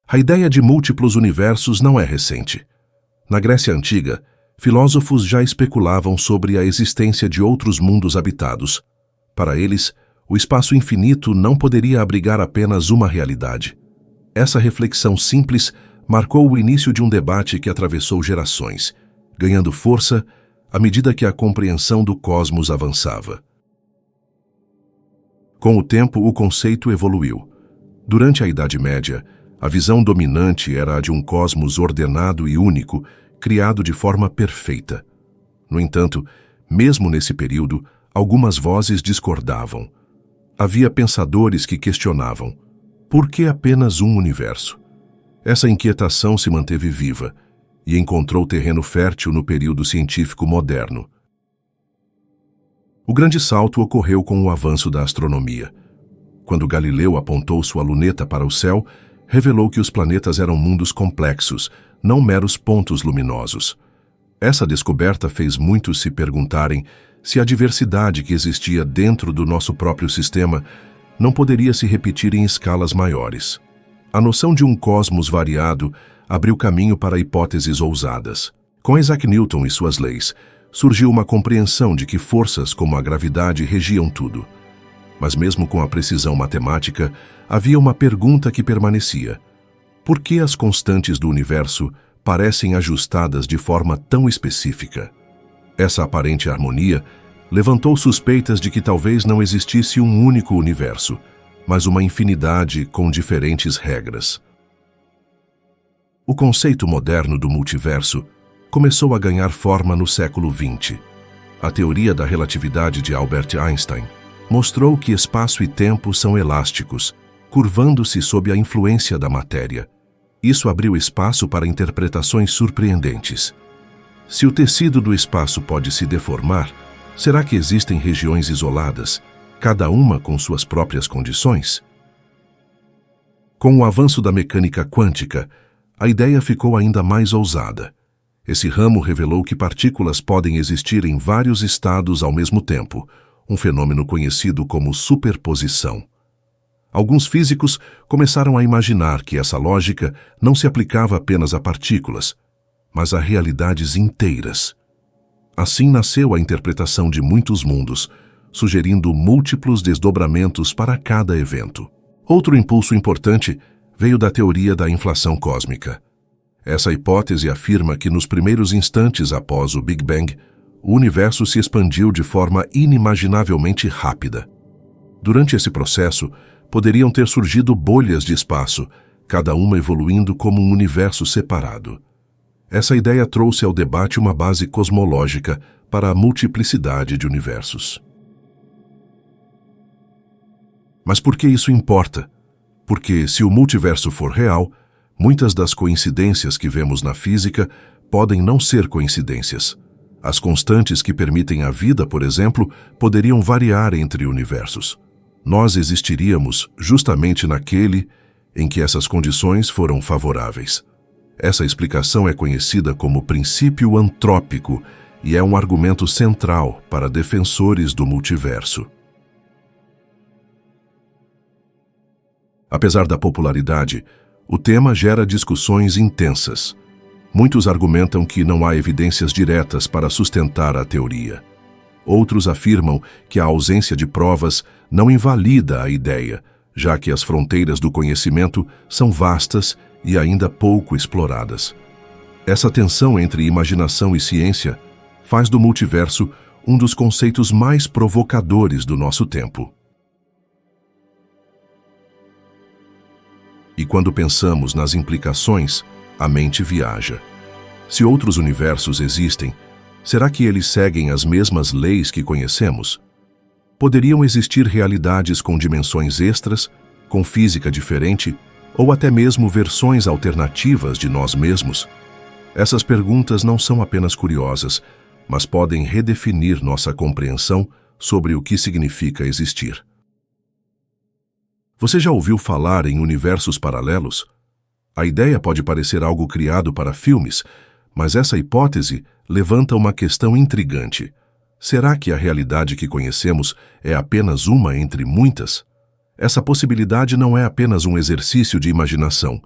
A ideia de múltiplos universos não é recente. Na Grécia Antiga, filósofos já especulavam sobre a existência de outros mundos habitados. Para eles, o espaço infinito não poderia abrigar apenas uma realidade. Essa reflexão simples marcou o início de um debate que atravessou gerações, ganhando força à medida que a compreensão do cosmos avançava. Com o tempo, o conceito evoluiu. Durante a Idade Média, a visão dominante era a de um cosmos ordenado e único, criado de forma perfeita. No entanto, mesmo nesse período, algumas vozes discordavam. Havia pensadores que questionavam: por que apenas um universo? Essa inquietação se manteve viva e encontrou terreno fértil no período científico moderno. O grande salto ocorreu com o avanço da astronomia. Quando Galileu apontou sua luneta para o céu, revelou que os planetas eram mundos complexos, não meros pontos luminosos. Essa descoberta fez muitos se perguntarem se a diversidade que existia dentro do nosso próprio sistema não poderia se repetir em escalas maiores. A noção de um cosmos variado abriu caminho para hipóteses ousadas. Com Isaac Newton e suas leis, surgiu uma compreensão de que forças como a gravidade regiam tudo. Mas mesmo com a precisão matemática, havia uma pergunta que permanecia: por que as constantes do universo parecem ajustadas de forma tão específica? Essa aparente harmonia levantou suspeitas de que talvez não existisse um único universo, mas uma infinidade com diferentes regras. O conceito moderno do multiverso começou a ganhar forma no século XX. A teoria da relatividade de Albert Einstein mostrou que espaço e tempo são elásticos, curvando-se sob a influência da matéria. Isso abriu espaço para interpretações surpreendentes. Se o tecido do espaço pode se deformar, será que existem regiões isoladas, cada uma com suas próprias condições? Com o avanço da mecânica quântica, a ideia ficou ainda mais ousada. Esse ramo revelou que partículas podem existir em vários estados ao mesmo tempo, um fenômeno conhecido como superposição. Alguns físicos começaram a imaginar que essa lógica não se aplicava apenas a partículas, mas a realidades inteiras. Assim nasceu a interpretação de muitos mundos, sugerindo múltiplos desdobramentos para cada evento. Outro impulso importante veio da teoria da inflação cósmica. Essa hipótese afirma que nos primeiros instantes após o Big Bang, o universo se expandiu de forma inimaginavelmente rápida. Durante esse processo, poderiam ter surgido bolhas de espaço, cada uma evoluindo como um universo separado. Essa ideia trouxe ao debate uma base cosmológica para a multiplicidade de universos. Mas por que isso importa? Porque, se o multiverso for real, muitas das coincidências que vemos na física podem não ser coincidências. As constantes que permitem a vida, por exemplo, poderiam variar entre universos. Nós existiríamos justamente naquele em que essas condições foram favoráveis. Essa explicação é conhecida como princípio antrópico e é um argumento central para defensores do multiverso. Apesar da popularidade, o tema gera discussões intensas. Muitos argumentam que não há evidências diretas para sustentar a teoria. Outros afirmam que a ausência de provas não invalida a ideia, já que as fronteiras do conhecimento são vastas e ainda pouco exploradas. Essa tensão entre imaginação e ciência faz do multiverso um dos conceitos mais provocadores do nosso tempo. E quando pensamos nas implicações, a mente viaja. Se outros universos existem, será que eles seguem as mesmas leis que conhecemos? Poderiam existir realidades com dimensões extras, com física diferente, ou até mesmo versões alternativas de nós mesmos? Essas perguntas não são apenas curiosas, mas podem redefinir nossa compreensão sobre o que significa existir. Você já ouviu falar em universos paralelos? A ideia pode parecer algo criado para filmes, mas essa hipótese levanta uma questão intrigante. Será que a realidade que conhecemos é apenas uma entre muitas? Essa possibilidade não é apenas um exercício de imaginação.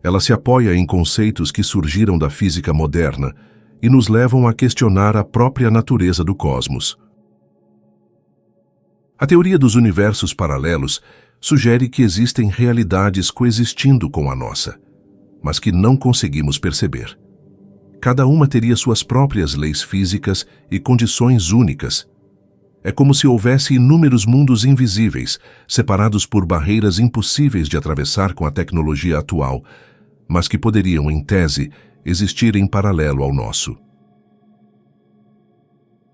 Ela se apoia em conceitos que surgiram da física moderna e nos levam a questionar a própria natureza do cosmos. A teoria dos universos paralelos sugere que existem realidades coexistindo com a nossa, mas que não conseguimos perceber. Cada uma teria suas próprias leis físicas e condições únicas. É como se houvesse inúmeros mundos invisíveis, separados por barreiras impossíveis de atravessar com a tecnologia atual, mas que poderiam, em tese, existir em paralelo ao nosso.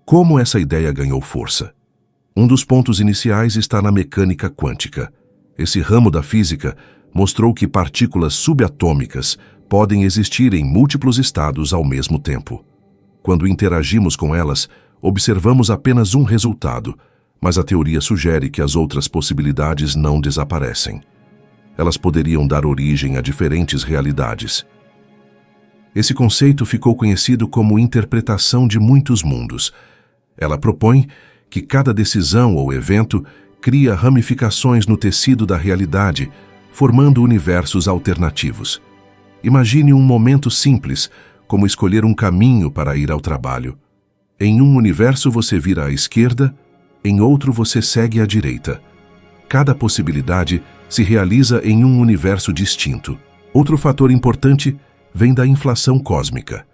Como essa ideia ganhou força? Um dos pontos iniciais está na mecânica quântica. Esse ramo da física mostrou que partículas subatômicas podem existir em múltiplos estados ao mesmo tempo. Quando interagimos com elas, observamos apenas um resultado, mas a teoria sugere que as outras possibilidades não desaparecem. Elas poderiam dar origem a diferentes realidades. Esse conceito ficou conhecido como interpretação de muitos mundos. Ela propõe que cada decisão ou evento cria ramificações no tecido da realidade, formando universos alternativos. Imagine um momento simples, como escolher um caminho para ir ao trabalho. Em um universo você vira à esquerda, em outro você segue à direita. Cada possibilidade se realiza em um universo distinto. Outro fator importante vem da inflação cósmica,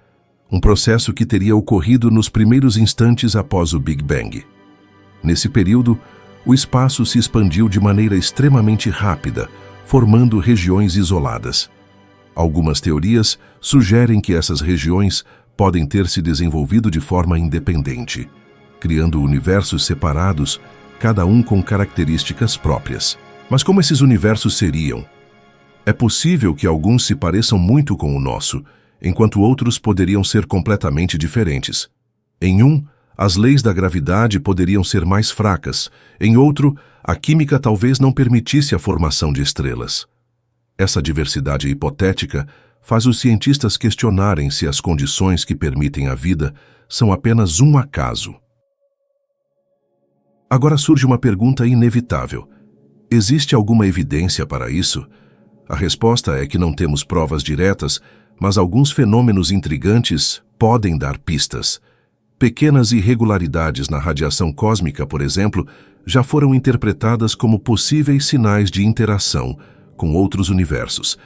um processo que teria ocorrido nos primeiros instantes após o Big Bang. Nesse período, o espaço se expandiu de maneira extremamente rápida, formando regiões isoladas. Algumas teorias sugerem que essas regiões podem ter se desenvolvido de forma independente, criando universos separados, cada um com características próprias. Mas como esses universos seriam? É possível que alguns se pareçam muito com o nosso, enquanto outros poderiam ser completamente diferentes. Em um, as leis da gravidade poderiam ser mais fracas, em outro, a química talvez não permitisse a formação de estrelas. Essa diversidade hipotética faz os cientistas questionarem se as condições que permitem a vida são apenas um acaso. Agora surge uma pergunta inevitável. Existe alguma evidência para isso? A resposta é que não temos provas diretas, mas alguns fenômenos intrigantes podem dar pistas. Pequenas irregularidades na radiação cósmica, por exemplo, já foram interpretadas como possíveis sinais de interação com outros universos,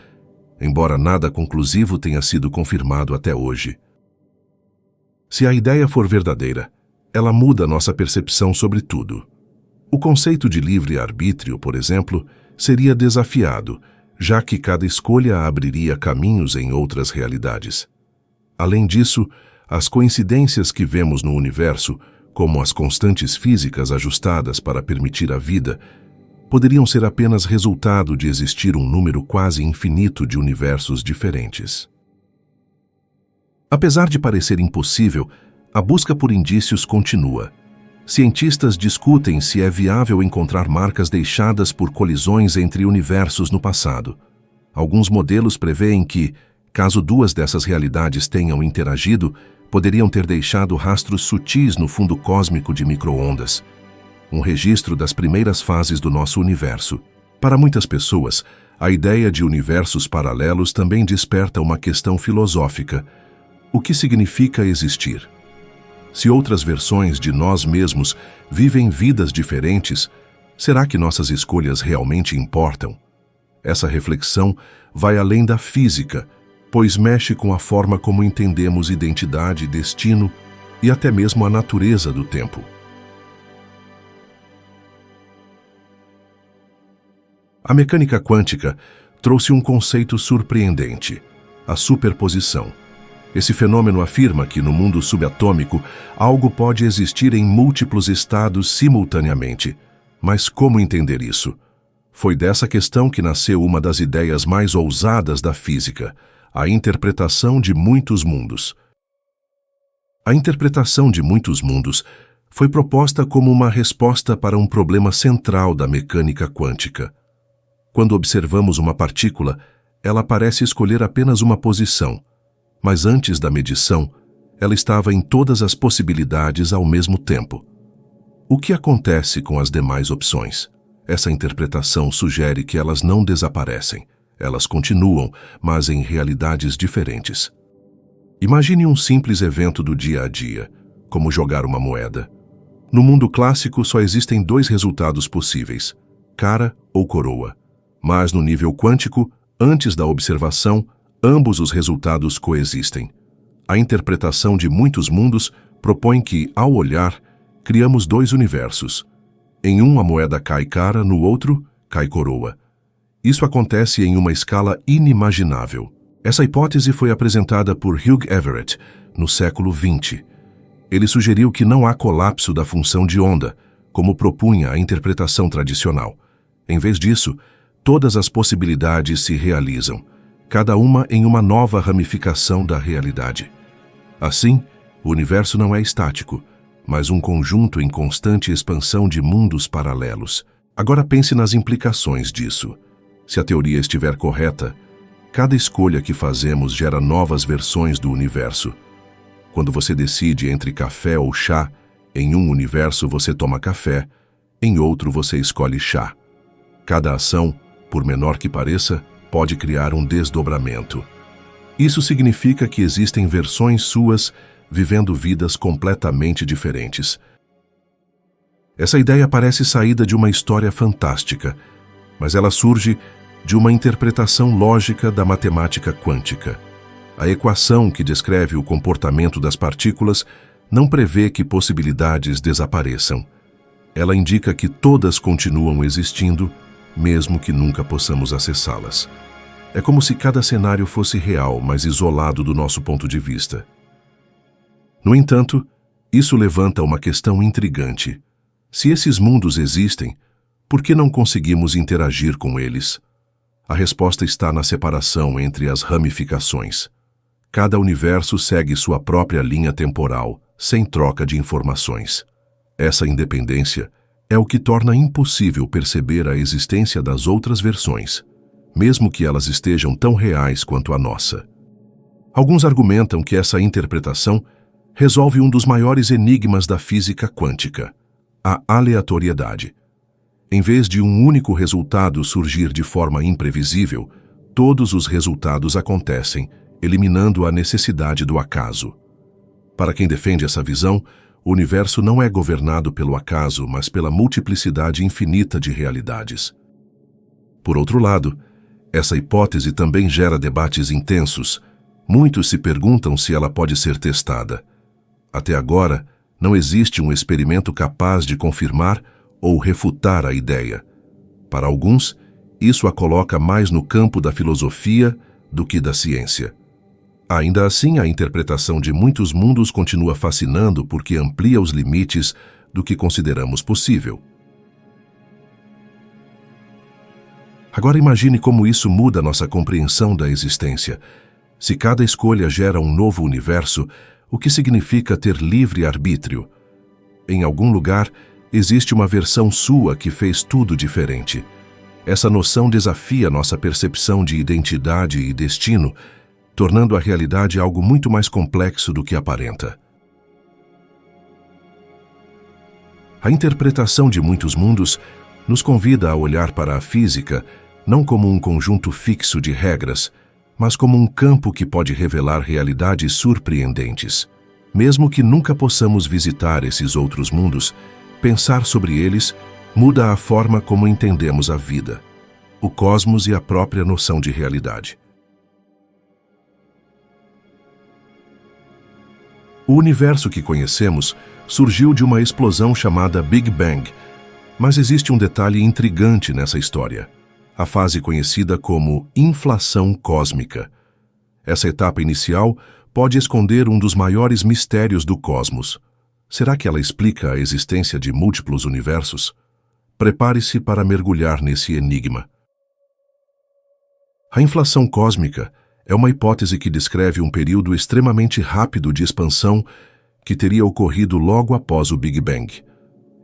embora nada conclusivo tenha sido confirmado até hoje. Se a ideia for verdadeira, ela muda nossa percepção sobre tudo. O conceito de livre-arbítrio, por exemplo, seria desafiado, já que cada escolha abriria caminhos em outras realidades. Além disso, as coincidências que vemos no universo, como as constantes físicas ajustadas para permitir a vida, poderiam ser apenas resultado de existir um número quase infinito de universos diferentes. Apesar de parecer impossível, a busca por indícios continua. Cientistas discutem se é viável encontrar marcas deixadas por colisões entre universos no passado. Alguns modelos prevêem que, caso duas dessas realidades tenham interagido, poderiam ter deixado rastros sutis no fundo cósmico de micro-ondas, um registro das primeiras fases do nosso universo. Para muitas pessoas, a ideia de universos paralelos também desperta uma questão filosófica. O que significa existir? Se outras versões de nós mesmos vivem vidas diferentes, será que nossas escolhas realmente importam? Essa reflexão vai além da física, pois mexe com a forma como entendemos identidade, destino e até mesmo a natureza do tempo. A mecânica quântica trouxe um conceito surpreendente: a superposição. Esse fenômeno afirma que, no mundo subatômico, algo pode existir em múltiplos estados simultaneamente. Mas como entender isso? Foi dessa questão que nasceu uma das ideias mais ousadas da física: a interpretação de muitos mundos. A interpretação de muitos mundos foi proposta como uma resposta para um problema central da mecânica quântica. Quando observamos uma partícula, ela parece escolher apenas uma posição, mas antes da medição, ela estava em todas as possibilidades ao mesmo tempo. O que acontece com as demais opções? Essa interpretação sugere que elas não desaparecem. Elas continuam, mas em realidades diferentes. Imagine um simples evento do dia a dia, como jogar uma moeda. No mundo clássico, só existem dois resultados possíveis, cara ou coroa. Mas no nível quântico, antes da observação, ambos os resultados coexistem. A interpretação de muitos mundos propõe que, ao olhar, criamos dois universos. Em um, a moeda cai cara, no outro, cai coroa. Isso acontece em uma escala inimaginável. Essa hipótese foi apresentada por Hugh Everett, no século XX. Ele sugeriu que não há colapso da função de onda, como propunha a interpretação tradicional. Em vez disso, todas as possibilidades se realizam, cada uma em uma nova ramificação da realidade. Assim, o universo não é estático, mas um conjunto em constante expansão de mundos paralelos. Agora pense nas implicações disso. Se a teoria estiver correta, cada escolha que fazemos gera novas versões do universo. Quando você decide entre café ou chá, em um universo você toma café, em outro você escolhe chá. Cada ação, por menor que pareça, pode criar um desdobramento. Isso significa que existem versões suas vivendo vidas completamente diferentes. Essa ideia parece saída de uma história fantástica, mas ela surge de uma interpretação lógica da matemática quântica. A equação que descreve o comportamento das partículas não prevê que possibilidades desapareçam. Ela indica que todas continuam existindo, mesmo que nunca possamos acessá-las. É como se cada cenário fosse real, mas isolado do nosso ponto de vista. No entanto, isso levanta uma questão intrigante. Se esses mundos existem, por que não conseguimos interagir com eles? A resposta está na separação entre as ramificações. Cada universo segue sua própria linha temporal, sem troca de informações. Essa independência é o que torna impossível perceber a existência das outras versões, mesmo que elas estejam tão reais quanto a nossa. Alguns argumentam que essa interpretação resolve um dos maiores enigmas da física quântica, a aleatoriedade. Em vez de um único resultado surgir de forma imprevisível, todos os resultados acontecem, eliminando a necessidade do acaso. Para quem defende essa visão, o universo não é governado pelo acaso, mas pela multiplicidade infinita de realidades. Por outro lado, essa hipótese também gera debates intensos. Muitos se perguntam se ela pode ser testada. Até agora, não existe um experimento capaz de confirmar ou refutar a ideia. Para alguns, isso a coloca mais no campo da filosofia do que da ciência. Ainda assim, a interpretação de muitos mundos continua fascinando porque amplia os limites do que consideramos possível. Agora imagine como isso muda nossa compreensão da existência. Se cada escolha gera um novo universo, o que significa ter livre arbítrio? Em algum lugar, existe uma versão sua que fez tudo diferente. Essa noção desafia nossa percepção de identidade e destino, tornando a realidade algo muito mais complexo do que aparenta. A interpretação de muitos mundos nos convida a olhar para a física não como um conjunto fixo de regras, mas como um campo que pode revelar realidades surpreendentes. Mesmo que nunca possamos visitar esses outros mundos, pensar sobre eles muda a forma como entendemos a vida, o cosmos e a própria noção de realidade. O universo que conhecemos surgiu de uma explosão chamada Big Bang, mas existe um detalhe intrigante nessa história, a fase conhecida como inflação cósmica. Essa etapa inicial pode esconder um dos maiores mistérios do cosmos. Será que ela explica a existência de múltiplos universos? Prepare-se para mergulhar nesse enigma. A inflação cósmica é uma hipótese que descreve um período extremamente rápido de expansão que teria ocorrido logo após o Big Bang.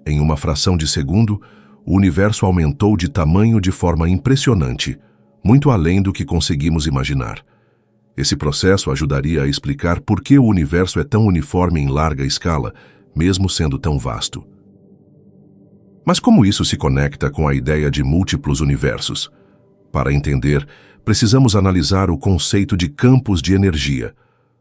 Em uma fração de segundo, o universo aumentou de tamanho de forma impressionante, muito além do que conseguimos imaginar. Esse processo ajudaria a explicar por que o universo é tão uniforme em larga escala, mesmo sendo tão vasto. Mas como isso se conecta com a ideia de múltiplos universos? Para entender, precisamos analisar o conceito de campos de energia.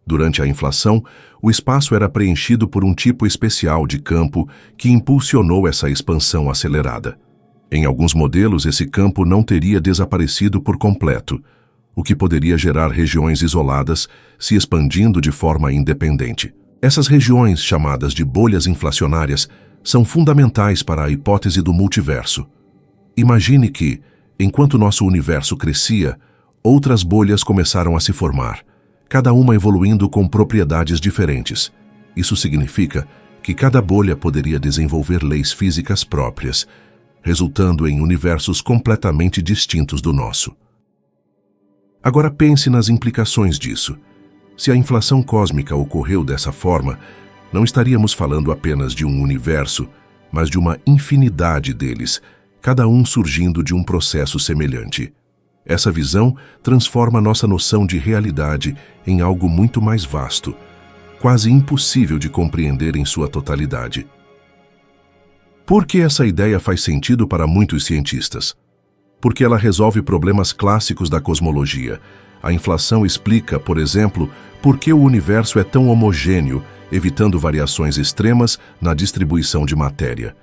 Durante a inflação, o espaço era preenchido por um tipo especial de campo que impulsionou essa expansão acelerada. Em alguns modelos, esse campo não teria desaparecido por completo, o que poderia gerar regiões isoladas se expandindo de forma independente. Essas regiões, chamadas de bolhas inflacionárias, são fundamentais para a hipótese do multiverso. Imagine que, enquanto nosso universo crescia, outras bolhas começaram a se formar, cada uma evoluindo com propriedades diferentes. Isso significa que cada bolha poderia desenvolver leis físicas próprias, resultando em universos completamente distintos do nosso. Agora pense nas implicações disso. Se a inflação cósmica ocorreu dessa forma, não estaríamos falando apenas de um universo, mas de uma infinidade deles, cada um surgindo de um processo semelhante. Essa visão transforma nossa noção de realidade em algo muito mais vasto, quase impossível de compreender em sua totalidade. Por que essa ideia faz sentido para muitos cientistas? Porque ela resolve problemas clássicos da cosmologia. A inflação explica, por exemplo, por que o universo é tão homogêneo, evitando variações extremas na distribuição de matéria.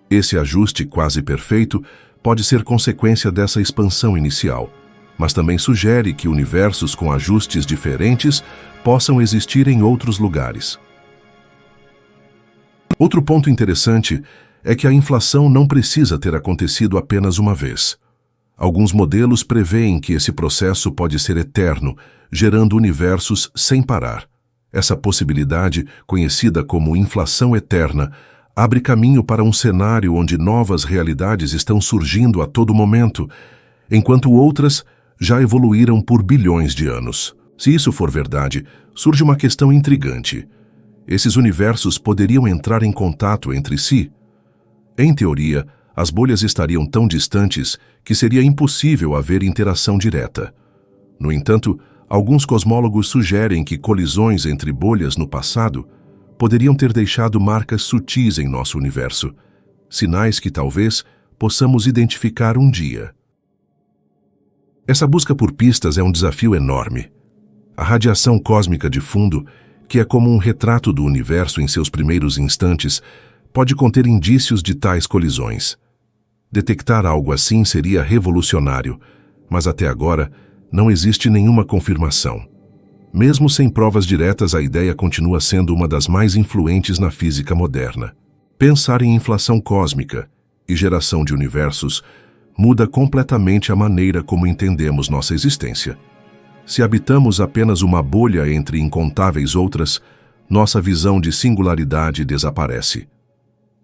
Esse ajuste quase perfeito pode ser consequência dessa expansão inicial, mas também sugere que universos com ajustes diferentes possam existir em outros lugares. Outro ponto interessante é que a inflação não precisa ter acontecido apenas uma vez. Alguns modelos prevêem que esse processo pode ser eterno, gerando universos sem parar. Essa possibilidade, conhecida como inflação eterna, abre caminho para um cenário onde novas realidades estão surgindo a todo momento, enquanto outras já evoluíram por bilhões de anos. Se isso for verdade, surge uma questão intrigante. Esses universos poderiam entrar em contato entre si? Em teoria, as bolhas estariam tão distantes que seria impossível haver interação direta. No entanto, alguns cosmólogos sugerem que colisões entre bolhas no passado poderiam ter deixado marcas sutis em nosso universo, sinais que talvez possamos identificar um dia. Essa busca por pistas é um desafio enorme. A radiação cósmica de fundo, que é como um retrato do universo em seus primeiros instantes, pode conter indícios de tais colisões. Detectar algo assim seria revolucionário, mas até agora não existe nenhuma confirmação. Mesmo sem provas diretas, a ideia continua sendo uma das mais influentes na física moderna. Pensar em inflação cósmica e geração de universos muda completamente a maneira como entendemos nossa existência. Se habitamos apenas uma bolha entre incontáveis outras, nossa visão de singularidade desaparece.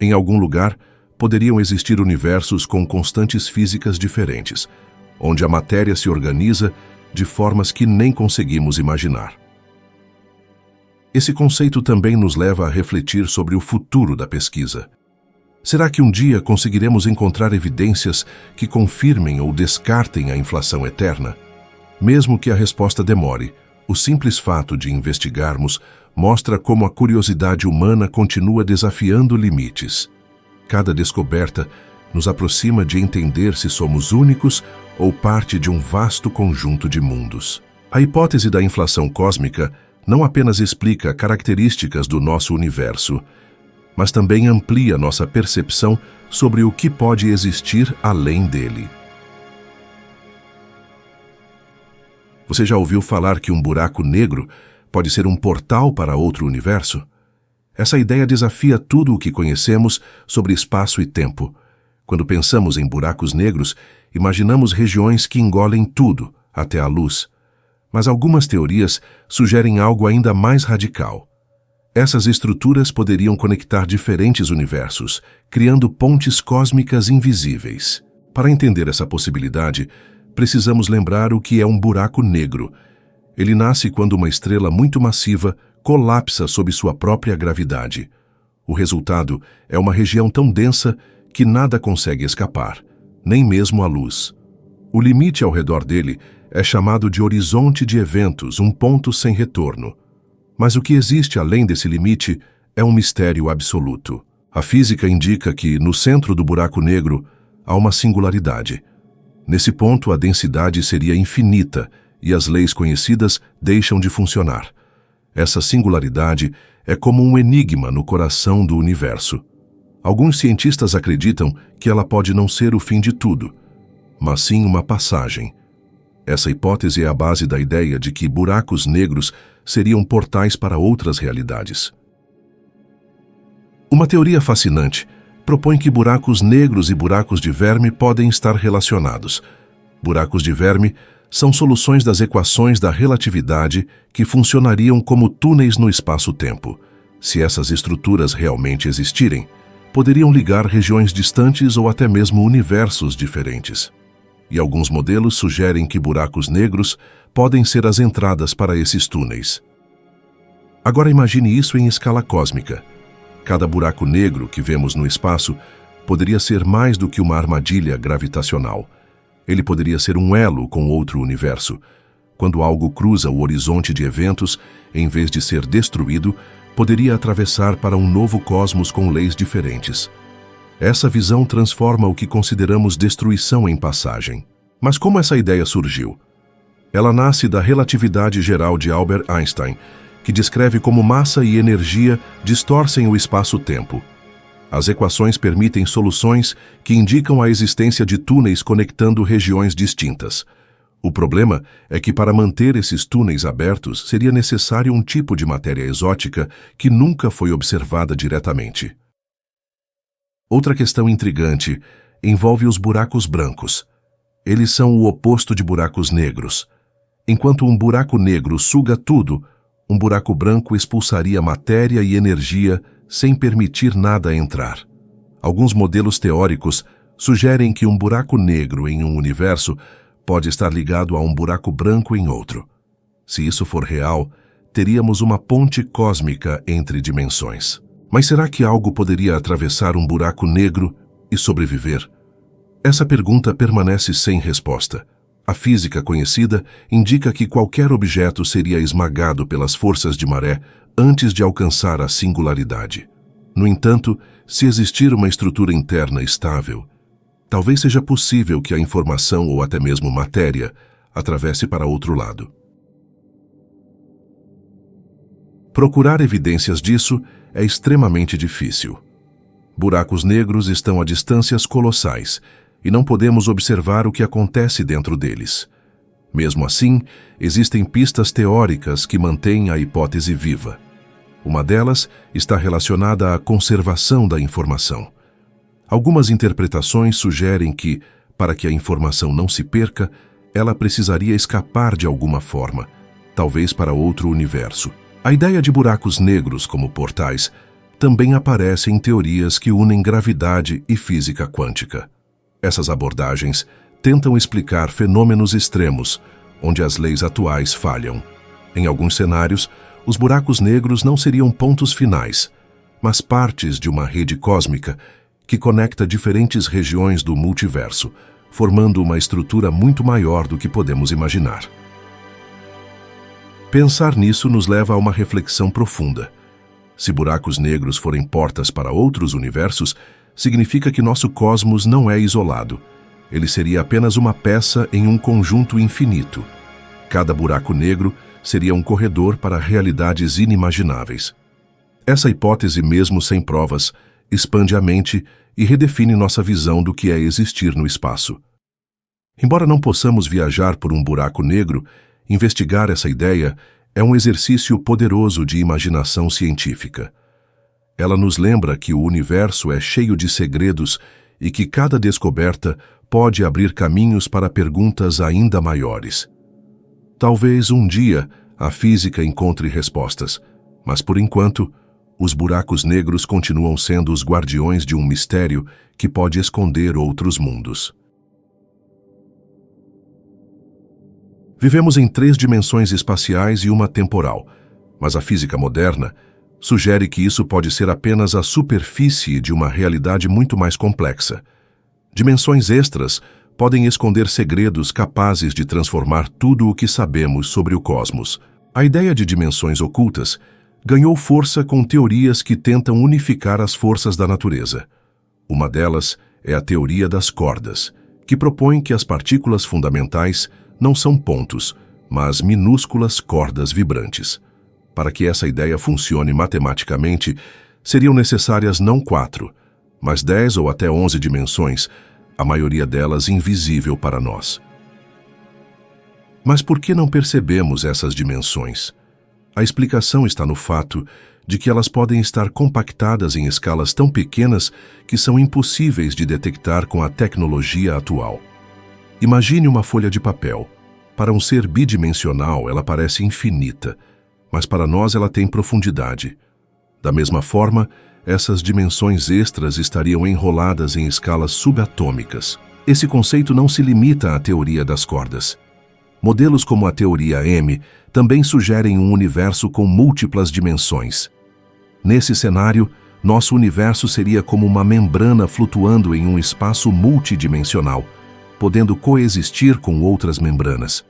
Em algum lugar, poderiam existir universos com constantes físicas diferentes, onde a matéria se organiza de formas que nem conseguimos imaginar. Esse conceito também nos leva a refletir sobre o futuro da pesquisa. Será que um dia conseguiremos encontrar evidências que confirmem ou descartem a inflação eterna? Mesmo que a resposta demore, o simples fato de investigarmos mostra como a curiosidade humana continua desafiando limites. Cada descoberta nos aproxima de entender se somos únicos ou parte de um vasto conjunto de mundos. A hipótese da inflação cósmica não apenas explica características do nosso universo, mas também amplia nossa percepção sobre o que pode existir além dele. Você já ouviu falar que um buraco negro pode ser um portal para outro universo? Essa ideia desafia tudo o que conhecemos sobre espaço e tempo. Quando pensamos em buracos negros, imaginamos regiões que engolem tudo, até a luz. Mas algumas teorias sugerem algo ainda mais radical. Essas estruturas poderiam conectar diferentes universos, criando pontes cósmicas invisíveis. Para entender essa possibilidade, precisamos lembrar o que é um buraco negro. Ele nasce quando uma estrela muito massiva colapsa sob sua própria gravidade. O resultado é uma região tão densa que nada consegue escapar, nem mesmo a luz. O limite ao redor dele é chamado de horizonte de eventos, um ponto sem retorno. Mas o que existe além desse limite é um mistério absoluto. A física indica que, no centro do buraco negro, há uma singularidade. Nesse ponto, a densidade seria infinita e as leis conhecidas deixam de funcionar. Essa singularidade é como um enigma no coração do universo. Alguns cientistas acreditam que ela pode não ser o fim de tudo, mas sim uma passagem. Essa hipótese é a base da ideia de que buracos negros seriam portais para outras realidades. Uma teoria fascinante propõe que buracos negros e buracos de verme podem estar relacionados. Buracos de verme são soluções das equações da relatividade que funcionariam como túneis no espaço-tempo. Se essas estruturas realmente existirem, poderiam ligar regiões distantes ou até mesmo universos diferentes. E alguns modelos sugerem que buracos negros podem ser as entradas para esses túneis. Agora imagine isso em escala cósmica. Cada buraco negro que vemos no espaço poderia ser mais do que uma armadilha gravitacional. Ele poderia ser um elo com outro universo. Quando algo cruza o horizonte de eventos, em vez de ser destruído, poderia atravessar para um novo cosmos com leis diferentes. Essa visão transforma o que consideramos destruição em passagem. Mas como essa ideia surgiu? Ela nasce da relatividade geral de Albert Einstein, que descreve como massa e energia distorcem o espaço-tempo. As equações permitem soluções que indicam a existência de túneis conectando regiões distintas. O problema é que para manter esses túneis abertos seria necessário um tipo de matéria exótica que nunca foi observada diretamente. Outra questão intrigante envolve os buracos brancos. Eles são o oposto de buracos negros. Enquanto um buraco negro suga tudo, um buraco branco expulsaria matéria e energia sem permitir nada entrar. Alguns modelos teóricos sugerem que um buraco negro em um universo pode estar ligado a um buraco branco em outro. Se isso for real, teríamos uma ponte cósmica entre dimensões. Mas será que algo poderia atravessar um buraco negro e sobreviver? Essa pergunta permanece sem resposta. A física conhecida indica que qualquer objeto seria esmagado pelas forças de maré antes de alcançar a singularidade. No entanto, se existir uma estrutura interna estável, talvez seja possível que a informação ou até mesmo matéria atravesse para outro lado. Procurar evidências disso é extremamente difícil. Buracos negros estão a distâncias colossais e não podemos observar o que acontece dentro deles. Mesmo assim, existem pistas teóricas que mantêm a hipótese viva. Uma delas está relacionada à conservação da informação. Algumas interpretações sugerem que, para que a informação não se perca, ela precisaria escapar de alguma forma, talvez para outro universo. A ideia de buracos negros como portais também aparece em teorias que unem gravidade e física quântica. Essas abordagens tentam explicar fenômenos extremos, onde as leis atuais falham. Em alguns cenários, os buracos negros não seriam pontos finais, mas partes de uma rede cósmica que conecta diferentes regiões do multiverso, formando uma estrutura muito maior do que podemos imaginar. Pensar nisso nos leva a uma reflexão profunda. Se buracos negros forem portas para outros universos, significa que nosso cosmos não é isolado. Ele seria apenas uma peça em um conjunto infinito. Cada buraco negro seria um corredor para realidades inimagináveis. Essa hipótese, mesmo sem provas, expande a mente e redefine nossa visão do que é existir no espaço. Embora não possamos viajar por um buraco negro, investigar essa ideia é um exercício poderoso de imaginação científica. Ela nos lembra que o universo é cheio de segredos e que cada descoberta pode abrir caminhos para perguntas ainda maiores. Talvez um dia a física encontre respostas, mas por enquanto, os buracos negros continuam sendo os guardiões de um mistério que pode esconder outros mundos. Vivemos em 3 dimensões espaciais e uma temporal, mas a física moderna sugere que isso pode ser apenas a superfície de uma realidade muito mais complexa. Dimensões extras podem esconder segredos capazes de transformar tudo o que sabemos sobre o cosmos. A ideia de dimensões ocultas ganhou força com teorias que tentam unificar as forças da natureza. Uma delas é a teoria das cordas, que propõe que as partículas fundamentais não são pontos, mas minúsculas cordas vibrantes. Para que essa ideia funcione matematicamente, seriam necessárias não 4, mas 10 ou até 11 dimensões, a maioria delas invisível para nós. Mas por que não percebemos essas dimensões? A explicação está no fato de que elas podem estar compactadas em escalas tão pequenas que são impossíveis de detectar com a tecnologia atual. Imagine uma folha de papel. Para um ser bidimensional, ela parece infinita, mas para nós ela tem profundidade. Da mesma forma, essas dimensões extras estariam enroladas em escalas subatômicas. Esse conceito não se limita à teoria das cordas. Modelos como a teoria M também sugerem um universo com múltiplas dimensões. Nesse cenário, nosso universo seria como uma membrana flutuando em um espaço multidimensional, podendo coexistir com outras membranas.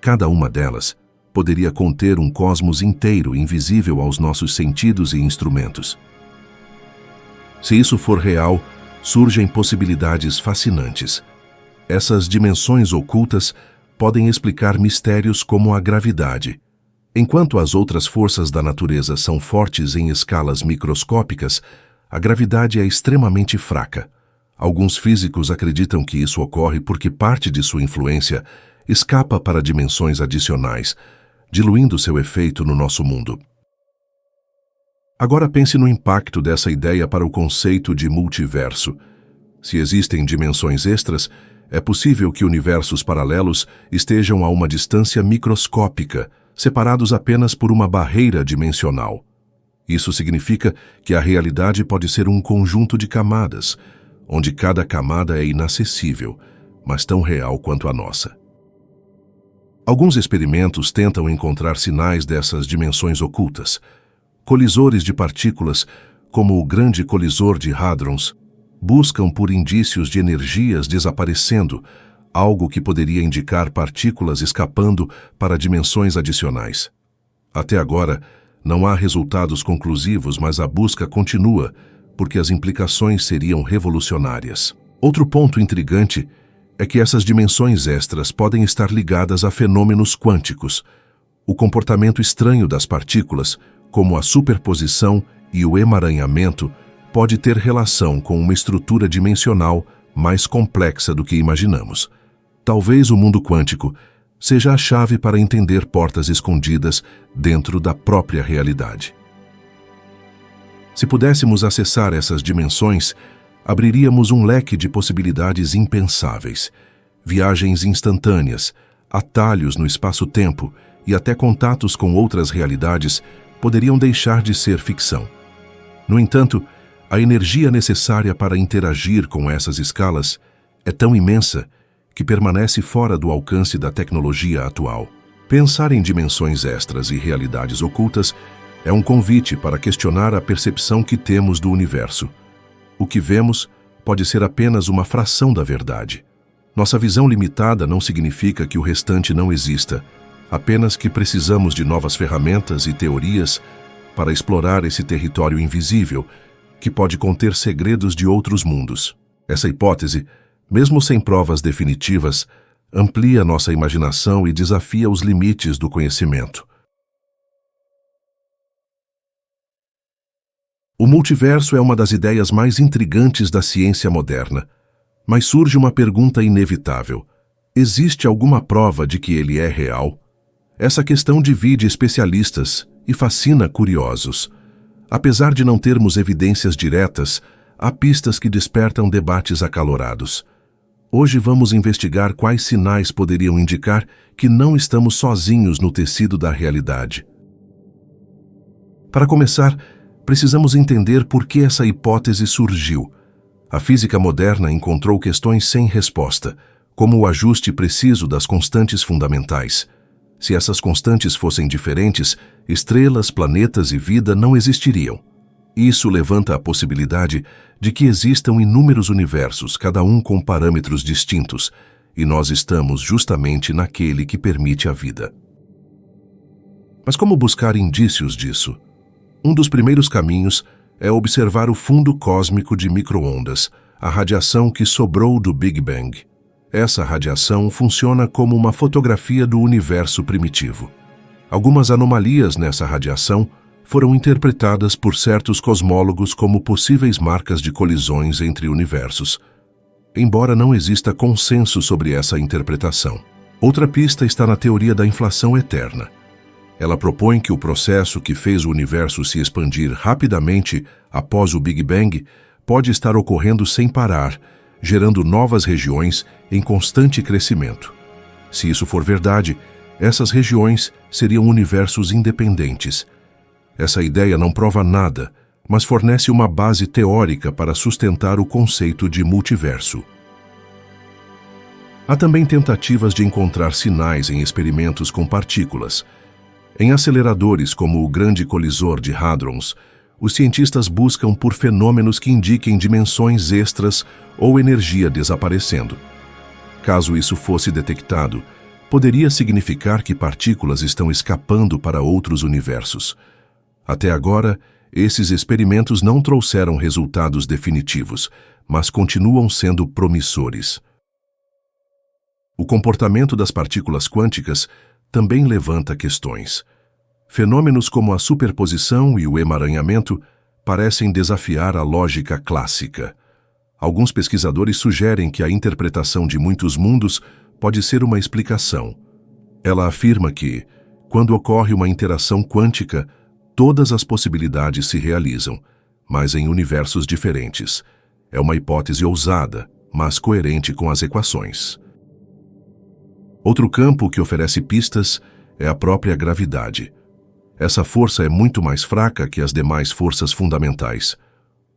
Cada uma delas poderia conter um cosmos inteiro invisível aos nossos sentidos e instrumentos. Se isso for real, surgem possibilidades fascinantes. Essas dimensões ocultas podem explicar mistérios como a gravidade. Enquanto as outras forças da natureza são fortes em escalas microscópicas, a gravidade é extremamente fraca. Alguns físicos acreditam que isso ocorre porque parte de sua influência escapa para dimensões adicionais, diluindo seu efeito no nosso mundo. Agora pense no impacto dessa ideia para o conceito de multiverso. Se existem dimensões extras, é possível que universos paralelos estejam a uma distância microscópica, separados apenas por uma barreira dimensional. Isso significa que a realidade pode ser um conjunto de camadas, onde cada camada é inacessível, mas tão real quanto a nossa. Alguns experimentos tentam encontrar sinais dessas dimensões ocultas. Colisores de partículas, como o Grande Colisor de Hadrons, buscam por indícios de energias desaparecendo, algo que poderia indicar partículas escapando para dimensões adicionais. Até agora, não há resultados conclusivos, mas a busca continua, porque as implicações seriam revolucionárias. Outro ponto intrigante é que essas dimensões extras podem estar ligadas a fenômenos quânticos. O comportamento estranho das partículas, como a superposição e o emaranhamento, pode ter relação com uma estrutura dimensional mais complexa do que imaginamos. Talvez o mundo quântico seja a chave para entender portas escondidas dentro da própria realidade. Se pudéssemos acessar essas dimensões, abriríamos um leque de possibilidades impensáveis. Viagens instantâneas, atalhos no espaço-tempo e até contatos com outras realidades poderiam deixar de ser ficção. No entanto, a energia necessária para interagir com essas escalas é tão imensa que permanece fora do alcance da tecnologia atual. Pensar em dimensões extras e realidades ocultas é um convite para questionar a percepção que temos do universo. O que vemos pode ser apenas uma fração da verdade. Nossa visão limitada não significa que o restante não exista, apenas que precisamos de novas ferramentas e teorias para explorar esse território invisível, que pode conter segredos de outros mundos. Essa hipótese, mesmo sem provas definitivas, amplia nossa imaginação e desafia os limites do conhecimento. O multiverso é uma das ideias mais intrigantes da ciência moderna, mas surge uma pergunta inevitável. Existe alguma prova de que ele é real? Essa questão divide especialistas e fascina curiosos. Apesar de não termos evidências diretas, há pistas que despertam debates acalorados. Hoje vamos investigar quais sinais poderiam indicar que não estamos sozinhos no tecido da realidade. Para começar, precisamos entender por que essa hipótese surgiu. A física moderna encontrou questões sem resposta, como o ajuste preciso das constantes fundamentais. Se essas constantes fossem diferentes, estrelas, planetas e vida não existiriam. Isso levanta a possibilidade de que existam inúmeros universos, cada um com parâmetros distintos, e nós estamos justamente naquele que permite a vida. Mas como buscar indícios disso? Um dos primeiros caminhos é observar o fundo cósmico de micro-ondas, a radiação que sobrou do Big Bang. Essa radiação funciona como uma fotografia do universo primitivo. Algumas anomalias nessa radiação foram interpretadas por certos cosmólogos como possíveis marcas de colisões entre universos, embora não exista consenso sobre essa interpretação. Outra pista está na teoria da inflação eterna. Ela propõe que o processo que fez o universo se expandir rapidamente após o Big Bang pode estar ocorrendo sem parar, gerando novas regiões em constante crescimento. Se isso for verdade, essas regiões seriam universos independentes. Essa ideia não prova nada, mas fornece uma base teórica para sustentar o conceito de multiverso. Há também tentativas de encontrar sinais em experimentos com partículas. Em aceleradores como o Grande Colisor de Hadrons, os cientistas buscam por fenômenos que indiquem dimensões extras ou energia desaparecendo. Caso isso fosse detectado, poderia significar que partículas estão escapando para outros universos. Até agora, esses experimentos não trouxeram resultados definitivos, mas continuam sendo promissores. O comportamento das partículas quânticas também levanta questões. Fenômenos como a superposição e o emaranhamento parecem desafiar a lógica clássica. Alguns pesquisadores sugerem que a interpretação de muitos mundos pode ser uma explicação. Ela afirma que, quando ocorre uma interação quântica, todas as possibilidades se realizam, mas em universos diferentes. É uma hipótese ousada, mas coerente com as equações. Outro campo que oferece pistas é a própria gravidade. Essa força é muito mais fraca que as demais forças fundamentais.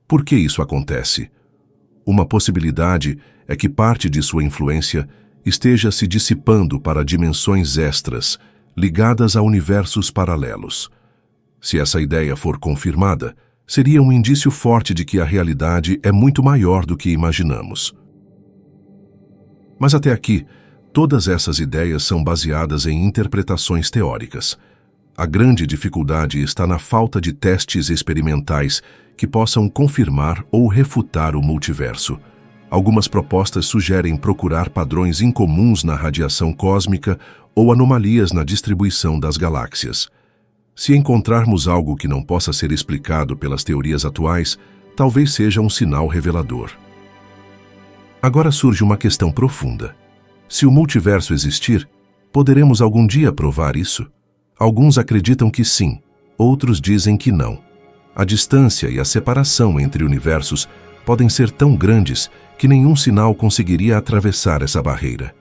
Por que isso acontece? Uma possibilidade é que parte de sua influência esteja se dissipando para dimensões extras, ligadas a universos paralelos. Se essa ideia for confirmada, seria um indício forte de que a realidade é muito maior do que imaginamos. Mas até aqui, todas essas ideias são baseadas em interpretações teóricas. A grande dificuldade está na falta de testes experimentais que possam confirmar ou refutar o multiverso. Algumas propostas sugerem procurar padrões incomuns na radiação cósmica ou anomalias na distribuição das galáxias. Se encontrarmos algo que não possa ser explicado pelas teorias atuais, talvez seja um sinal revelador. Agora surge uma questão profunda. Se o multiverso existir, poderemos algum dia provar isso? Alguns acreditam que sim, outros dizem que não. A distância e a separação entre universos podem ser tão grandes que nenhum sinal conseguiria atravessar essa barreira.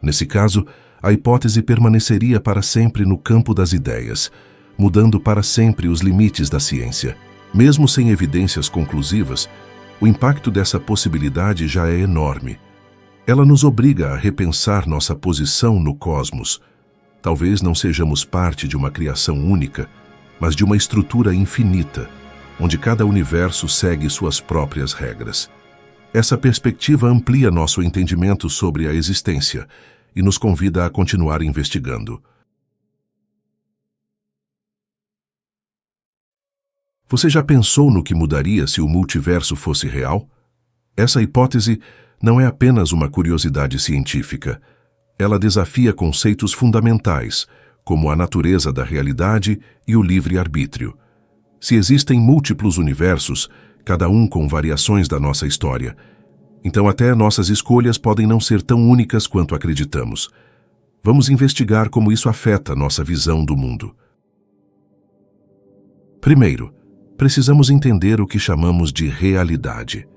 Nesse caso, a hipótese permaneceria para sempre no campo das ideias, mudando para sempre os limites da ciência. Mesmo sem evidências conclusivas, o impacto dessa possibilidade já é enorme. Ela nos obriga a repensar nossa posição no cosmos. Talvez não sejamos parte de uma criação única, mas de uma estrutura infinita, onde cada universo segue suas próprias regras. Essa perspectiva amplia nosso entendimento sobre a existência e nos convida a continuar investigando. Você já pensou no que mudaria se o multiverso fosse real? Essa hipótese não é apenas uma curiosidade científica. Ela desafia conceitos fundamentais, como a natureza da realidade e o livre-arbítrio. Se existem múltiplos universos, cada um com variações da nossa história, então até nossas escolhas podem não ser tão únicas quanto acreditamos. Vamos investigar como isso afeta nossa visão do mundo. Primeiro, precisamos entender o que chamamos de realidade.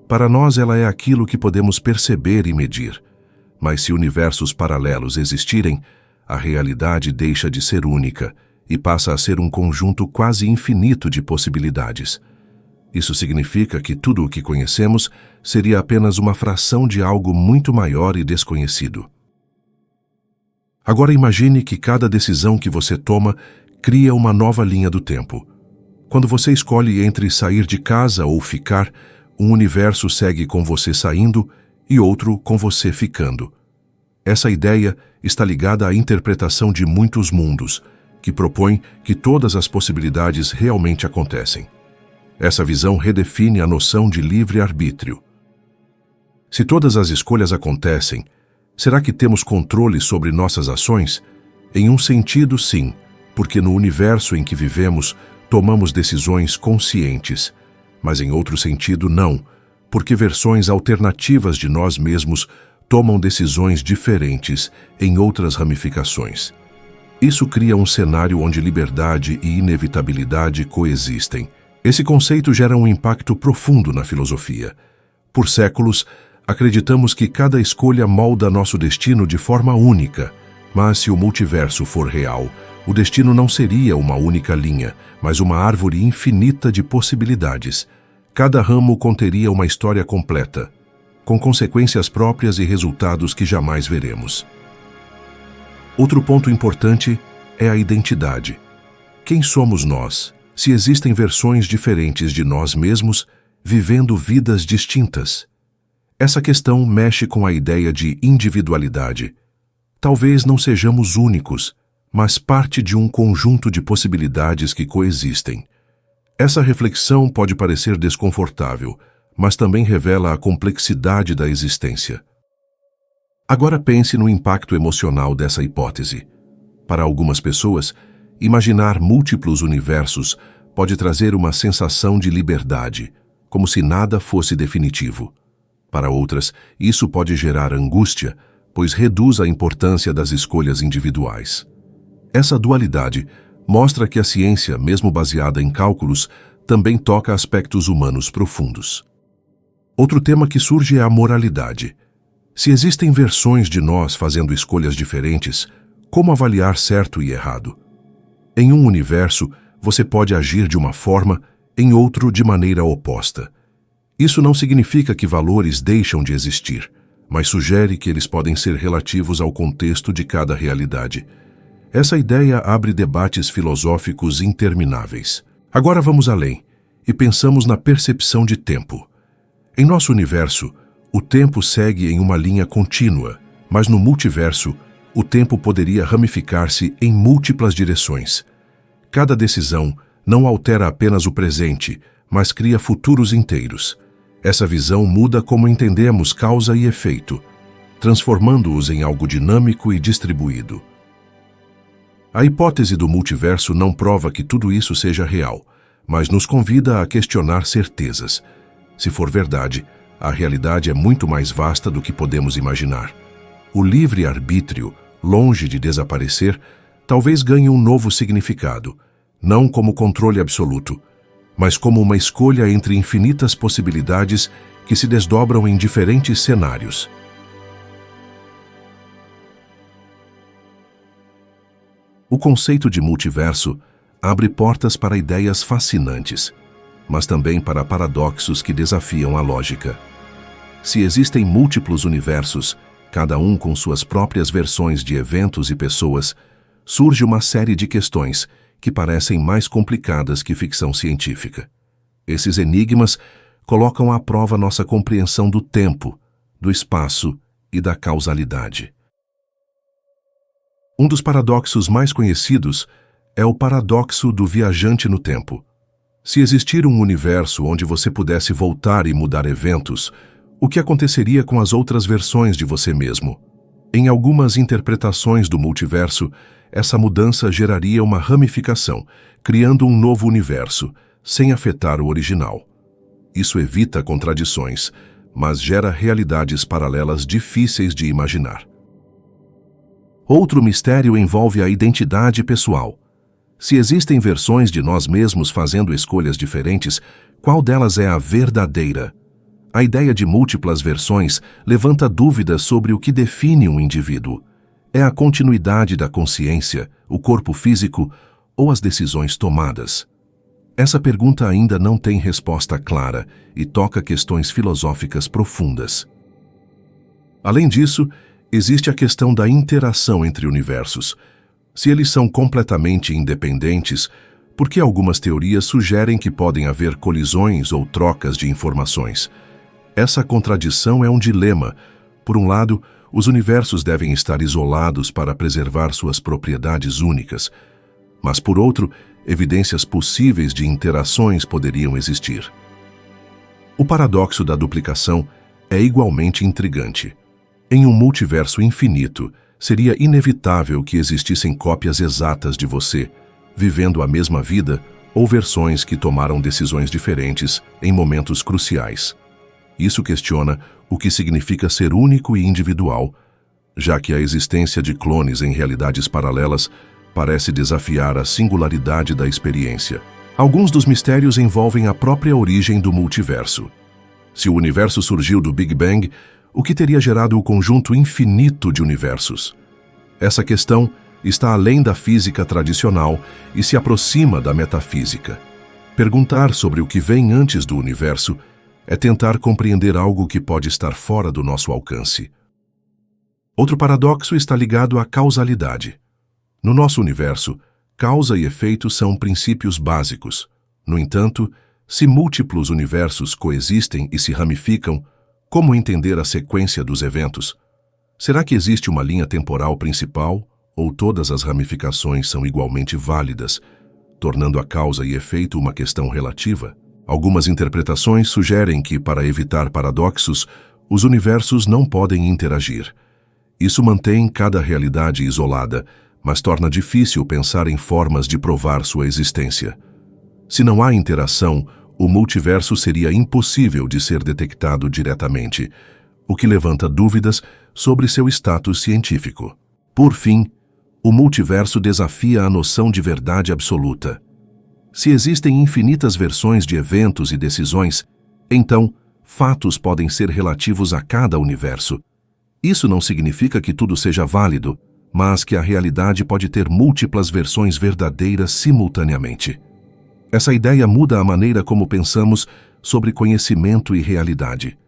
Para nós, ela é aquilo que podemos perceber e medir. Mas se universos paralelos existirem, a realidade deixa de ser única e passa a ser um conjunto quase infinito de possibilidades. Isso significa que tudo o que conhecemos seria apenas uma fração de algo muito maior e desconhecido. Agora imagine que cada decisão que você toma cria uma nova linha do tempo. Quando você escolhe entre sair de casa ou ficar, um universo segue com você saindo e outro com você ficando. Essa ideia está ligada à interpretação de muitos mundos, que propõe que todas as possibilidades realmente acontecem. Essa visão redefine a noção de livre-arbítrio. Se todas as escolhas acontecem, será que temos controle sobre nossas ações? Em um sentido, sim, porque no universo em que vivemos, tomamos decisões conscientes. Mas em outro sentido, não, porque versões alternativas de nós mesmos tomam decisões diferentes em outras ramificações. Isso cria um cenário onde liberdade e inevitabilidade coexistem. Esse conceito gera um impacto profundo na filosofia. Por séculos, acreditamos que cada escolha molda nosso destino de forma única. Mas se o multiverso for real, o destino não seria uma única linha, mas uma árvore infinita de possibilidades. Cada ramo conteria uma história completa, com consequências próprias e resultados que jamais veremos. Outro ponto importante é a identidade. Quem somos nós, se existem versões diferentes de nós mesmos, vivendo vidas distintas? Essa questão mexe com a ideia de individualidade. Talvez não sejamos únicos, mas parte de um conjunto de possibilidades que coexistem. Essa reflexão pode parecer desconfortável, mas também revela a complexidade da existência. Agora pense no impacto emocional dessa hipótese. Para algumas pessoas, imaginar múltiplos universos pode trazer uma sensação de liberdade, como se nada fosse definitivo. Para outras, isso pode gerar angústia, pois reduz a importância das escolhas individuais. Essa dualidade mostra que a ciência, mesmo baseada em cálculos, também toca aspectos humanos profundos. Outro tema que surge é a moralidade. Se existem versões de nós fazendo escolhas diferentes, como avaliar certo e errado? Em um universo, você pode agir de uma forma, em outro de maneira oposta. Isso não significa que valores deixam de existir, mas sugere que eles podem ser relativos ao contexto de cada realidade. Essa ideia abre debates filosóficos intermináveis. Agora vamos além e pensamos na percepção de tempo. Em nosso universo, o tempo segue em uma linha contínua, mas no multiverso, o tempo poderia ramificar-se em múltiplas direções. Cada decisão não altera apenas o presente, mas cria futuros inteiros. Essa visão muda como entendemos causa e efeito, transformando-os em algo dinâmico e distribuído. A hipótese do multiverso não prova que tudo isso seja real, mas nos convida a questionar certezas. Se for verdade, a realidade é muito mais vasta do que podemos imaginar. O livre-arbítrio, longe de desaparecer, talvez ganhe um novo significado, não como controle absoluto, mas como uma escolha entre infinitas possibilidades que se desdobram em diferentes cenários. O conceito de multiverso abre portas para ideias fascinantes, mas também para paradoxos que desafiam a lógica. Se existem múltiplos universos, cada um com suas próprias versões de eventos e pessoas, surge uma série de questões que parecem mais complicadas que ficção científica. Esses enigmas colocam à prova nossa compreensão do tempo, do espaço e da causalidade. Um dos paradoxos mais conhecidos é o paradoxo do viajante no tempo. Se existir um universo onde você pudesse voltar e mudar eventos, o que aconteceria com as outras versões de você mesmo? Em algumas interpretações do multiverso, essa mudança geraria uma ramificação, criando um novo universo, sem afetar o original. Isso evita contradições, mas gera realidades paralelas difíceis de imaginar. Outro mistério envolve a identidade pessoal. Se existem versões de nós mesmos fazendo escolhas diferentes, qual delas é a verdadeira? A ideia de múltiplas versões levanta dúvidas sobre o que define um indivíduo. É a continuidade da consciência, o corpo físico ou as decisões tomadas? Essa pergunta ainda não tem resposta clara e toca questões filosóficas profundas. Além disso, existe a questão da interação entre universos. Se eles são completamente independentes, por que algumas teorias sugerem que podem haver colisões ou trocas de informações? Essa contradição é um dilema. Por um lado, os universos devem estar isolados para preservar suas propriedades únicas, mas por outro, evidências possíveis de interações poderiam existir. O paradoxo da duplicação é igualmente intrigante. Em um multiverso infinito, seria inevitável que existissem cópias exatas de você, vivendo a mesma vida ou versões que tomaram decisões diferentes em momentos cruciais. Isso questiona o que significa ser único e individual, já que a existência de clones em realidades paralelas parece desafiar a singularidade da experiência. Alguns dos mistérios envolvem a própria origem do multiverso. Se o universo surgiu do Big Bang, o que teria gerado o conjunto infinito de universos? Essa questão está além da física tradicional e se aproxima da metafísica. Perguntar sobre o que vem antes do universo é tentar compreender algo que pode estar fora do nosso alcance. Outro paradoxo está ligado à causalidade. No nosso universo, causa e efeito são princípios básicos. No entanto, se múltiplos universos coexistem e se ramificam, como entender a sequência dos eventos? Será que existe uma linha temporal principal, ou todas as ramificações são igualmente válidas, tornando a causa e efeito uma questão relativa? Algumas interpretações sugerem que, para evitar paradoxos, os universos não podem interagir. Isso mantém cada realidade isolada, mas torna difícil pensar em formas de provar sua existência. Se não há interação, o multiverso seria impossível de ser detectado diretamente, o que levanta dúvidas sobre seu status científico. Por fim, o multiverso desafia a noção de verdade absoluta. Se existem infinitas versões de eventos e decisões, então, fatos podem ser relativos a cada universo. Isso não significa que tudo seja válido, mas que a realidade pode ter múltiplas versões verdadeiras simultaneamente. Essa ideia muda a maneira como pensamos sobre conhecimento e realidade.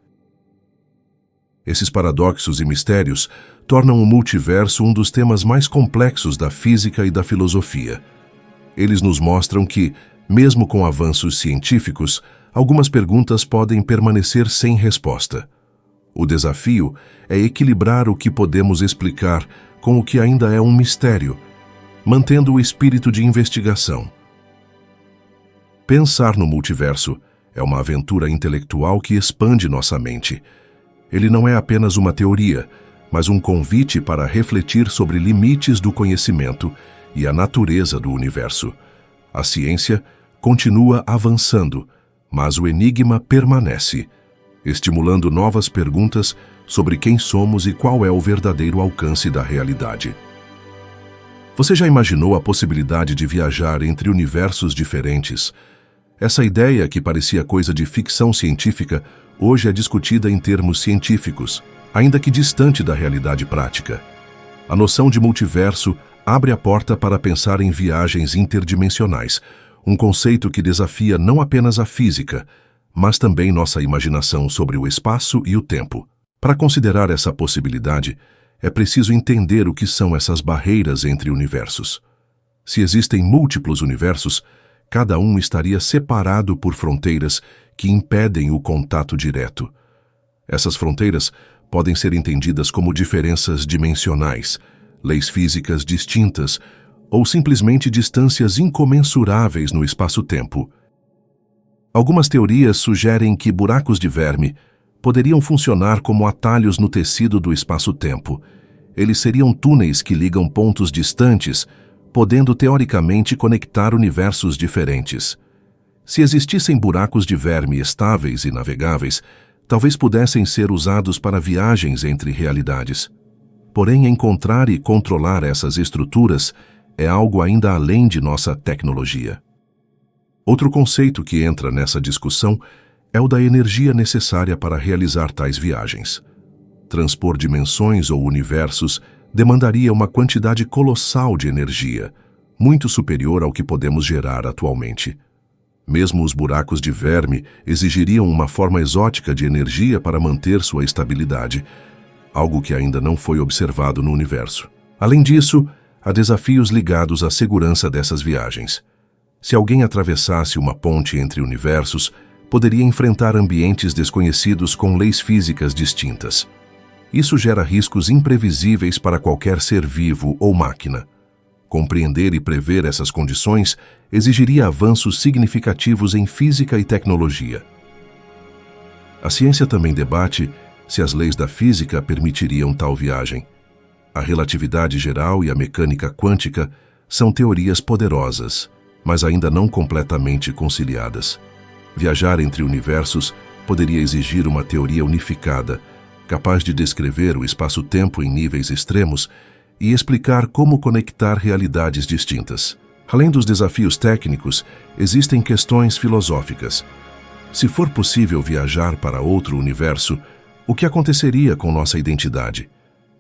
Esses paradoxos e mistérios tornam o multiverso um dos temas mais complexos da física e da filosofia. Eles nos mostram que, mesmo com avanços científicos, algumas perguntas podem permanecer sem resposta. O desafio é equilibrar o que podemos explicar com o que ainda é um mistério, mantendo o espírito de investigação. Pensar no multiverso é uma aventura intelectual que expande nossa mente. Ele não é apenas uma teoria, mas um convite para refletir sobre limites do conhecimento e a natureza do universo. A ciência continua avançando, mas o enigma permanece, estimulando novas perguntas sobre quem somos e qual é o verdadeiro alcance da realidade. Você já imaginou a possibilidade de viajar entre universos diferentes? Essa ideia, que parecia coisa de ficção científica, hoje é discutida em termos científicos, ainda que distante da realidade prática. A noção de multiverso abre a porta para pensar em viagens interdimensionais, um conceito que desafia não apenas a física, mas também nossa imaginação sobre o espaço e o tempo. Para considerar essa possibilidade, é preciso entender o que são essas barreiras entre universos. Se existem múltiplos universos, cada um estaria separado por fronteiras que impedem o contato direto. Essas fronteiras podem ser entendidas como diferenças dimensionais, leis físicas distintas ou simplesmente distâncias incomensuráveis no espaço-tempo. Algumas teorias sugerem que buracos de verme poderiam funcionar como atalhos no tecido do espaço-tempo. Eles seriam túneis que ligam pontos distantes, podendo teoricamente conectar universos diferentes. Se existissem buracos de verme estáveis e navegáveis, talvez pudessem ser usados para viagens entre realidades. Porém, encontrar e controlar essas estruturas é algo ainda além de nossa tecnologia. Outro conceito que entra nessa discussão é o da energia necessária para realizar tais viagens. Transpor dimensões ou universos demandaria uma quantidade colossal de energia, muito superior ao que podemos gerar atualmente. Mesmo os buracos de verme exigiriam uma forma exótica de energia para manter sua estabilidade, algo que ainda não foi observado no universo. Além disso, há desafios ligados à segurança dessas viagens. Se alguém atravessasse uma ponte entre universos, poderia enfrentar ambientes desconhecidos com leis físicas distintas. Isso gera riscos imprevisíveis para qualquer ser vivo ou máquina. Compreender e prever essas condições exigiria avanços significativos em física e tecnologia. A ciência também debate se as leis da física permitiriam tal viagem. A relatividade geral e a mecânica quântica são teorias poderosas, mas ainda não completamente conciliadas. Viajar entre universos poderia exigir uma teoria unificada, capaz de descrever o espaço-tempo em níveis extremos e explicar como conectar realidades distintas. Além dos desafios técnicos, existem questões filosóficas. Se for possível viajar para outro universo, o que aconteceria com nossa identidade?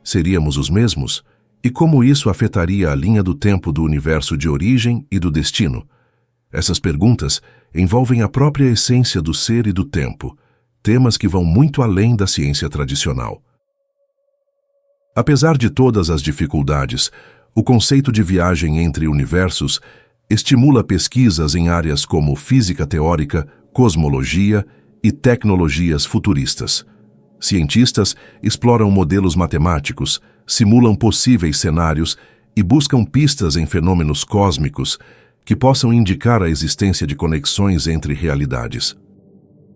Seríamos os mesmos? E como isso afetaria a linha do tempo do universo de origem e do destino? Essas perguntas envolvem a própria essência do ser e do tempo, temas que vão muito além da ciência tradicional. Apesar de todas as dificuldades, o conceito de viagem entre universos estimula pesquisas em áreas como física teórica, cosmologia e tecnologias futuristas. Cientistas exploram modelos matemáticos, simulam possíveis cenários e buscam pistas em fenômenos cósmicos que possam indicar a existência de conexões entre realidades.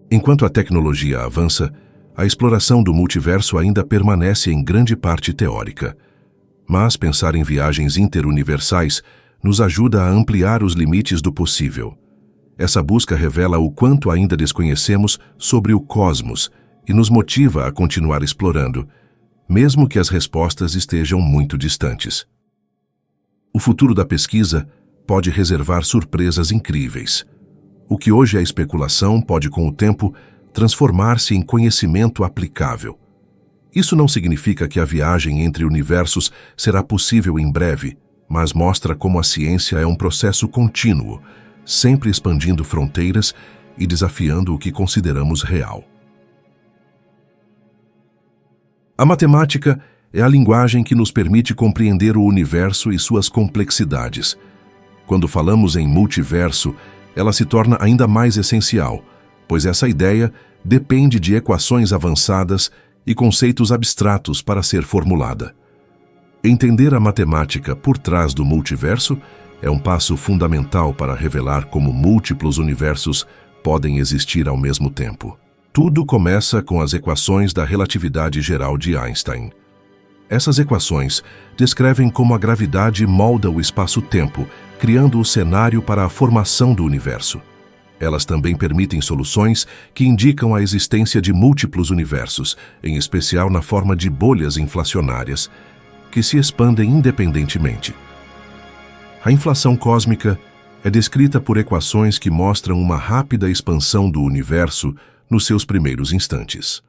Enquanto a tecnologia avança, a exploração do multiverso ainda permanece em grande parte teórica. Mas pensar em viagens interuniversais nos ajuda a ampliar os limites do possível. Essa busca revela o quanto ainda desconhecemos sobre o cosmos e nos motiva a continuar explorando, mesmo que as respostas estejam muito distantes. O futuro da pesquisa pode reservar surpresas incríveis. O que hoje é especulação pode, com o tempo, transformar-se em conhecimento aplicável. Isso não significa que a viagem entre universos será possível em breve, mas mostra como a ciência é um processo contínuo, sempre expandindo fronteiras e desafiando o que consideramos real. A matemática é a linguagem que nos permite compreender o universo e suas complexidades. Quando falamos em multiverso, ela se torna ainda mais essencial, pois essa ideia depende de equações avançadas e conceitos abstratos para ser formulada. Entender a matemática por trás do multiverso é um passo fundamental para revelar como múltiplos universos podem existir ao mesmo tempo. Tudo começa com as equações da relatividade geral de Einstein. Essas equações descrevem como a gravidade molda o espaço-tempo, criando o cenário para a formação do universo. Elas também permitem soluções que indicam a existência de múltiplos universos, em especial na forma de bolhas inflacionárias, que se expandem independentemente. A inflação cósmica é descrita por equações que mostram uma rápida expansão do universo nos seus primeiros instantes.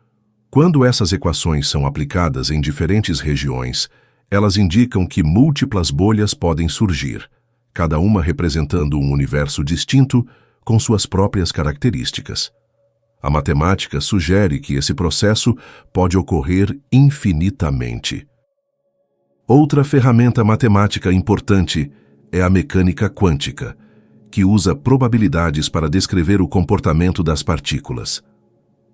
Quando essas equações são aplicadas em diferentes regiões, elas indicam que múltiplas bolhas podem surgir, cada uma representando um universo distinto com suas próprias características. A matemática sugere que esse processo pode ocorrer infinitamente. Outra ferramenta matemática importante é a mecânica quântica, que usa probabilidades para descrever o comportamento das partículas.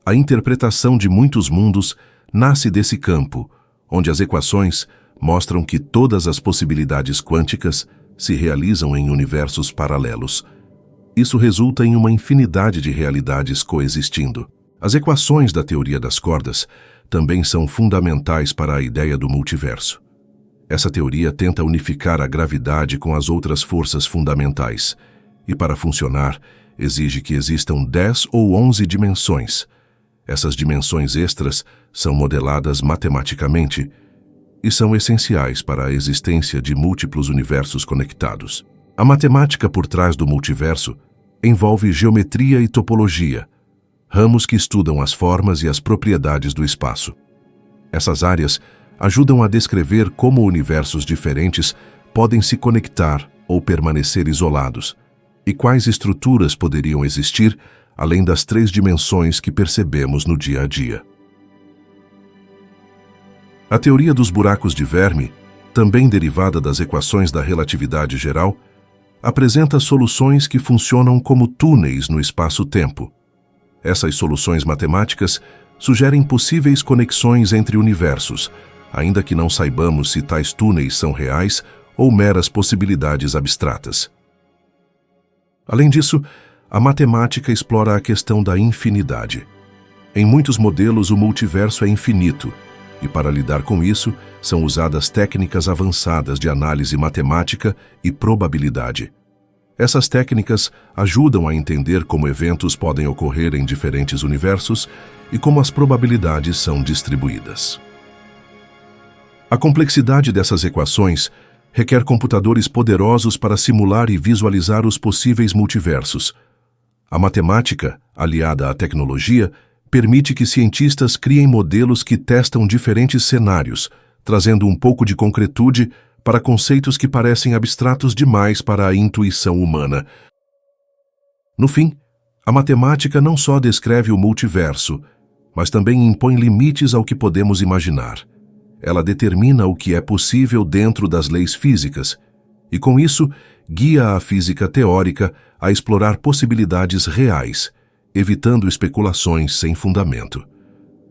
A interpretação de muitos mundos nasce desse campo, onde as equações mostram que todas as possibilidades quânticas se realizam em universos paralelos. Isso resulta em uma infinidade de realidades coexistindo. As equações da teoria das cordas também são fundamentais para a ideia do multiverso. Essa teoria tenta unificar a gravidade com as outras forças fundamentais, e para funcionar, exige que existam 10 ou 11 dimensões. Essas dimensões extras são modeladas matematicamente e são essenciais para a existência de múltiplos universos conectados. A matemática por trás do multiverso envolve geometria e topologia, ramos que estudam as formas e as propriedades do espaço. Essas áreas ajudam a descrever como universos diferentes podem se conectar ou permanecer isolados, e quais estruturas poderiam existir além das 3 dimensões que percebemos no dia a dia. A teoria dos buracos de verme, também derivada das equações da relatividade geral, apresenta soluções que funcionam como túneis no espaço-tempo. Essas soluções matemáticas sugerem possíveis conexões entre universos, ainda que não saibamos se tais túneis são reais ou meras possibilidades abstratas. Além disso, a matemática explora a questão da infinidade. Em muitos modelos, o multiverso é infinito, e para lidar com isso, são usadas técnicas avançadas de análise matemática e probabilidade. Essas técnicas ajudam a entender como eventos podem ocorrer em diferentes universos e como as probabilidades são distribuídas. A complexidade dessas equações requer computadores poderosos para simular e visualizar os possíveis multiversos. A matemática, aliada à tecnologia, permite que cientistas criem modelos que testam diferentes cenários, trazendo um pouco de concretude para conceitos que parecem abstratos demais para a intuição humana. No fim, a matemática não só descreve o multiverso, mas também impõe limites ao que podemos imaginar. Ela determina o que é possível dentro das leis físicas, e com isso, guia a física teórica a explorar possibilidades reais, evitando especulações sem fundamento.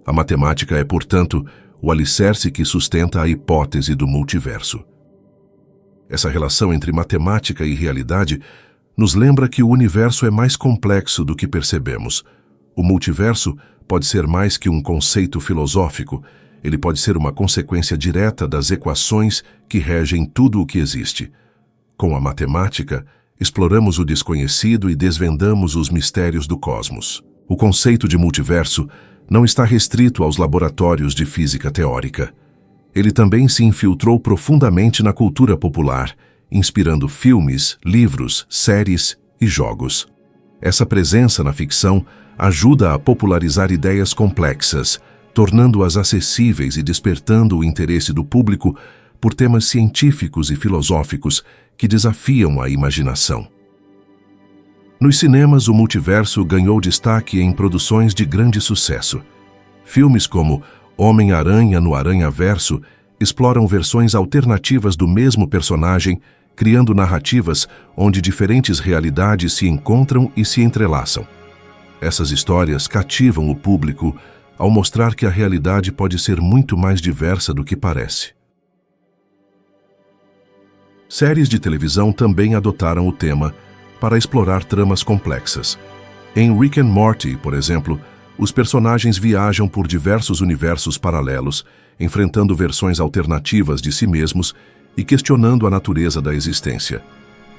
A matemática é, portanto, o alicerce que sustenta a hipótese do multiverso. Essa relação entre matemática e realidade nos lembra que o universo é mais complexo do que percebemos. O multiverso pode ser mais que um conceito filosófico, ele pode ser uma consequência direta das equações que regem tudo o que existe. Com a matemática, exploramos o desconhecido e desvendamos os mistérios do cosmos. O conceito de multiverso não está restrito aos laboratórios de física teórica. Ele também se infiltrou profundamente na cultura popular, inspirando filmes, livros, séries e jogos. Essa presença na ficção ajuda a popularizar ideias complexas, tornando-as acessíveis e despertando o interesse do público por temas científicos e filosóficos que desafiam a imaginação. Nos cinemas, o multiverso ganhou destaque em produções de grande sucesso. Filmes como Homem-Aranha no Aranhaverso exploram versões alternativas do mesmo personagem, criando narrativas onde diferentes realidades se encontram e se entrelaçam. Essas histórias cativam o público ao mostrar que a realidade pode ser muito mais diversa do que parece. Séries de televisão também adotaram o tema para explorar tramas complexas. Em Rick and Morty, por exemplo, os personagens viajam por diversos universos paralelos, enfrentando versões alternativas de si mesmos e questionando a natureza da existência.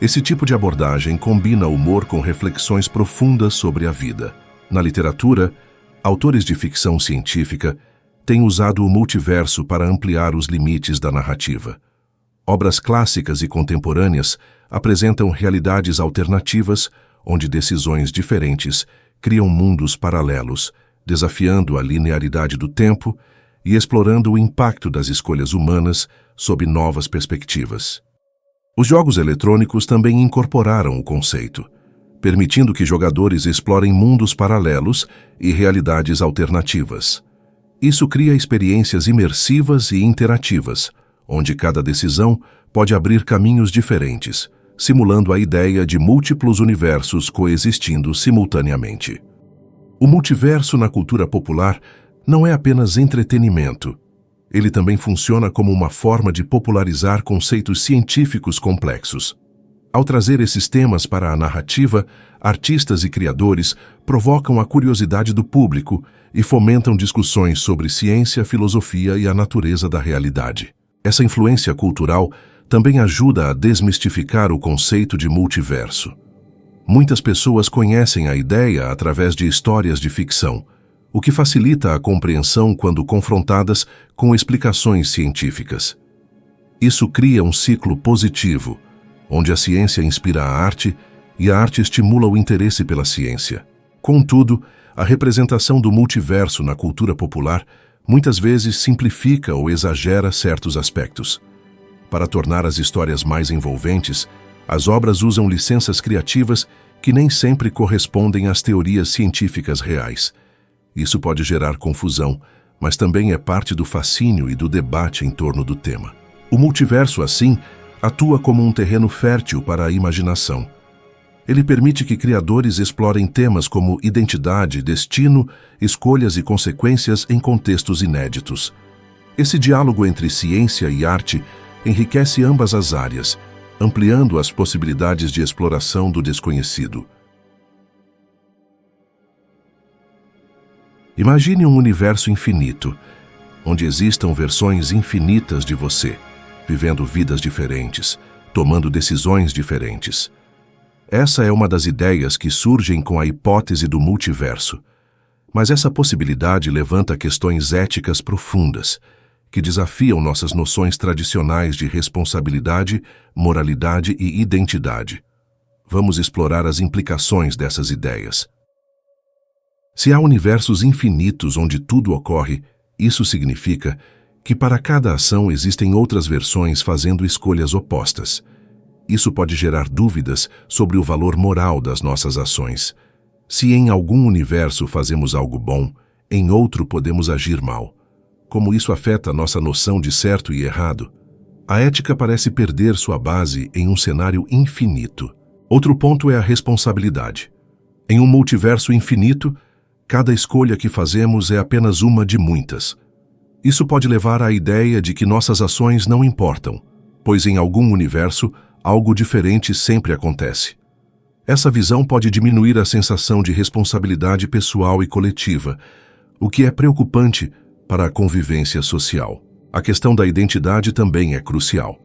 Esse tipo de abordagem combina humor com reflexões profundas sobre a vida. Na literatura, autores de ficção científica têm usado o multiverso para ampliar os limites da narrativa. Obras clássicas e contemporâneas apresentam realidades alternativas onde decisões diferentes criam mundos paralelos, desafiando a linearidade do tempo e explorando o impacto das escolhas humanas sob novas perspectivas. Os jogos eletrônicos também incorporaram o conceito, permitindo que jogadores explorem mundos paralelos e realidades alternativas. Isso cria experiências imersivas e interativas, onde cada decisão pode abrir caminhos diferentes, simulando a ideia de múltiplos universos coexistindo simultaneamente. O multiverso na cultura popular não é apenas entretenimento. Ele também funciona como uma forma de popularizar conceitos científicos complexos. Ao trazer esses temas para a narrativa, artistas e criadores provocam a curiosidade do público e fomentam discussões sobre ciência, filosofia e a natureza da realidade. Essa influência cultural também ajuda a desmistificar o conceito de multiverso. Muitas pessoas conhecem a ideia através de histórias de ficção, o que facilita a compreensão quando confrontadas com explicações científicas. Isso cria um ciclo positivo, onde a ciência inspira a arte e a arte estimula o interesse pela ciência. Contudo, a representação do multiverso na cultura popular muitas vezes simplifica ou exagera certos aspectos. Para tornar as histórias mais envolventes, as obras usam licenças criativas que nem sempre correspondem às teorias científicas reais. Isso pode gerar confusão, mas também é parte do fascínio e do debate em torno do tema. O multiverso, assim, atua como um terreno fértil para a imaginação. Ele permite que criadores explorem temas como identidade, destino, escolhas e consequências em contextos inéditos. Esse diálogo entre ciência e arte enriquece ambas as áreas, ampliando as possibilidades de exploração do desconhecido. Imagine um universo infinito, onde existam versões infinitas de você, vivendo vidas diferentes, tomando decisões diferentes. Essa é uma das ideias que surgem com a hipótese do multiverso. Mas essa possibilidade levanta questões éticas profundas, que desafiam nossas noções tradicionais de responsabilidade, moralidade e identidade. Vamos explorar as implicações dessas ideias. Se há universos infinitos onde tudo ocorre, isso significa que para cada ação existem outras versões fazendo escolhas opostas. Isso pode gerar dúvidas sobre o valor moral das nossas ações. Se em algum universo fazemos algo bom, em outro podemos agir mal. Como isso afeta nossa noção de certo e errado? A ética parece perder sua base em um cenário infinito. Outro ponto é a responsabilidade. Em um multiverso infinito, cada escolha que fazemos é apenas uma de muitas. Isso pode levar à ideia de que nossas ações não importam, pois em algum universo, algo diferente sempre acontece. Essa visão pode diminuir a sensação de responsabilidade pessoal e coletiva, o que é preocupante para a convivência social. A questão da identidade também é crucial.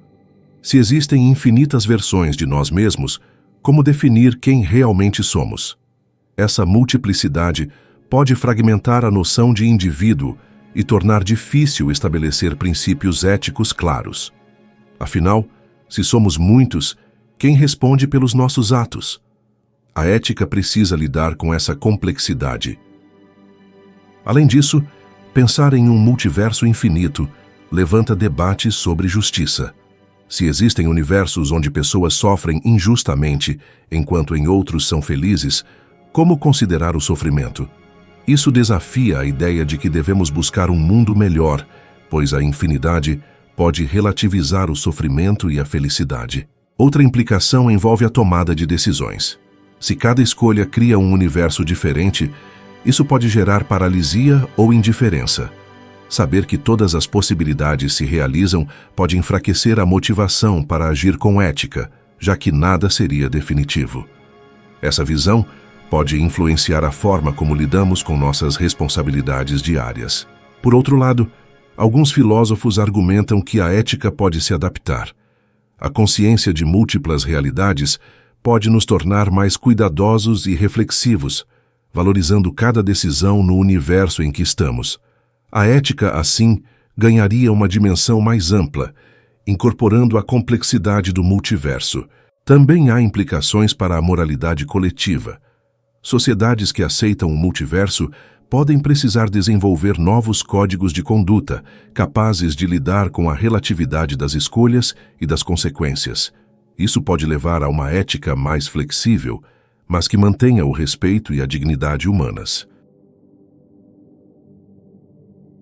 Se existem infinitas versões de nós mesmos, como definir quem realmente somos? Essa multiplicidade pode fragmentar a noção de indivíduo e tornar difícil estabelecer princípios éticos claros. Afinal, se somos muitos, quem responde pelos nossos atos? A ética precisa lidar com essa complexidade. Além disso, pensar em um multiverso infinito levanta debates sobre justiça. Se existem universos onde pessoas sofrem injustamente, enquanto em outros são felizes, como considerar o sofrimento? Isso desafia a ideia de que devemos buscar um mundo melhor, pois a infinidade pode relativizar o sofrimento e a felicidade. Outra implicação envolve a tomada de decisões. Se cada escolha cria um universo diferente, isso pode gerar paralisia ou indiferença. Saber que todas as possibilidades se realizam pode enfraquecer a motivação para agir com ética, já que nada seria definitivo. Essa visão pode influenciar a forma como lidamos com nossas responsabilidades diárias. Por outro lado, alguns filósofos argumentam que a ética pode se adaptar. A consciência de múltiplas realidades pode nos tornar mais cuidadosos e reflexivos, valorizando cada decisão no universo em que estamos. A ética, assim, ganharia uma dimensão mais ampla, incorporando a complexidade do multiverso. Também há implicações para a moralidade coletiva. Sociedades que aceitam o multiverso podem precisar desenvolver novos códigos de conduta, capazes de lidar com a relatividade das escolhas e das consequências. Isso pode levar a uma ética mais flexível, mas que mantenha o respeito e a dignidade humanas.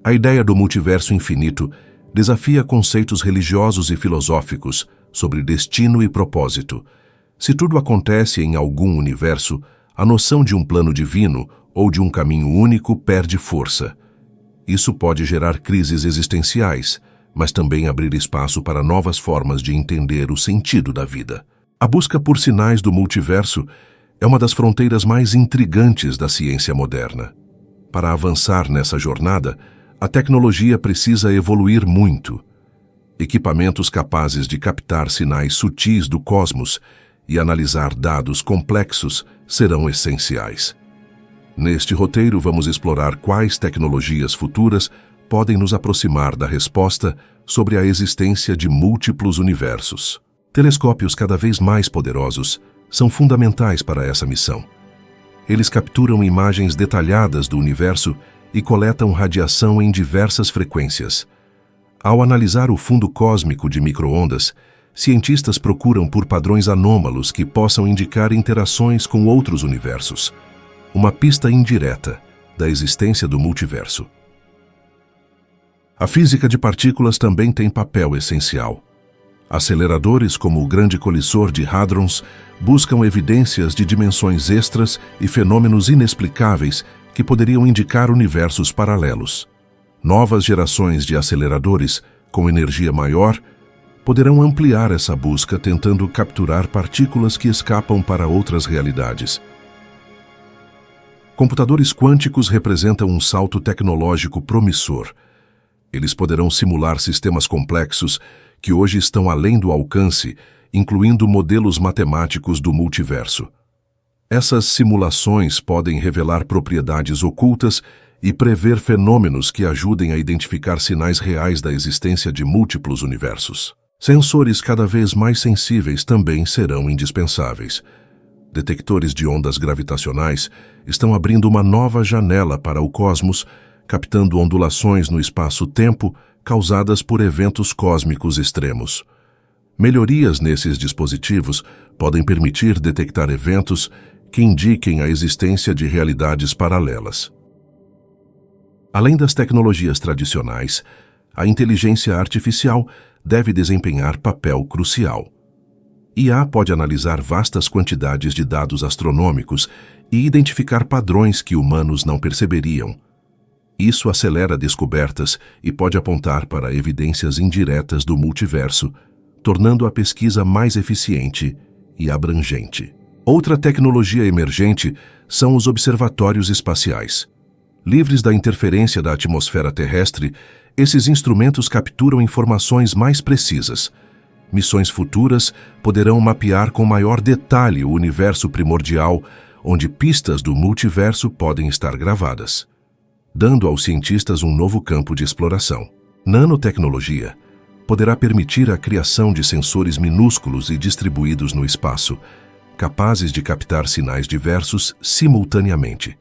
A ideia do multiverso infinito desafia conceitos religiosos e filosóficos sobre destino e propósito. Se tudo acontece em algum universo, a noção de um plano divino ou de um caminho único perde força. Isso pode gerar crises existenciais, mas também abrir espaço para novas formas de entender o sentido da vida. A busca por sinais do multiverso é uma das fronteiras mais intrigantes da ciência moderna. Para avançar nessa jornada, a tecnologia precisa evoluir muito. Equipamentos capazes de captar sinais sutis do cosmos e analisar dados complexos serão essenciais. Neste roteiro, vamos explorar quais tecnologias futuras podem nos aproximar da resposta sobre a existência de múltiplos universos. Telescópios cada vez mais poderosos são fundamentais para essa missão. Eles capturam imagens detalhadas do universo e coletam radiação em diversas frequências. Ao analisar o fundo cósmico de micro-ondas, cientistas procuram por padrões anômalos que possam indicar interações com outros universos, uma pista indireta da existência do multiverso. A física de partículas também tem papel essencial. Aceleradores como o Grande Colissor de Hadrons buscam evidências de dimensões extras e fenômenos inexplicáveis que poderiam indicar universos paralelos. Novas gerações de aceleradores, com energia maior, poderão ampliar essa busca tentando capturar partículas que escapam para outras realidades. Computadores quânticos representam um salto tecnológico promissor. Eles poderão simular sistemas complexos que hoje estão além do alcance, incluindo modelos matemáticos do multiverso. Essas simulações podem revelar propriedades ocultas e prever fenômenos que ajudem a identificar sinais reais da existência de múltiplos universos. Sensores cada vez mais sensíveis também serão indispensáveis. Detectores de ondas gravitacionais estão abrindo uma nova janela para o cosmos, captando ondulações no espaço-tempo causadas por eventos cósmicos extremos. Melhorias nesses dispositivos podem permitir detectar eventos que indiquem a existência de realidades paralelas. Além das tecnologias tradicionais, a inteligência artificial deve desempenhar papel crucial. IA pode analisar vastas quantidades de dados astronômicos e identificar padrões que humanos não perceberiam. Isso acelera descobertas e pode apontar para evidências indiretas do multiverso, tornando a pesquisa mais eficiente e abrangente. Outra tecnologia emergente são os observatórios espaciais. Livres da interferência da atmosfera terrestre, esses instrumentos capturam informações mais precisas. Missões futuras poderão mapear com maior detalhe o universo primordial, onde pistas do multiverso podem estar gravadas, dando aos cientistas um novo campo de exploração. Nanotecnologia poderá permitir a criação de sensores minúsculos e distribuídos no espaço, capazes de captar sinais diversos simultaneamente.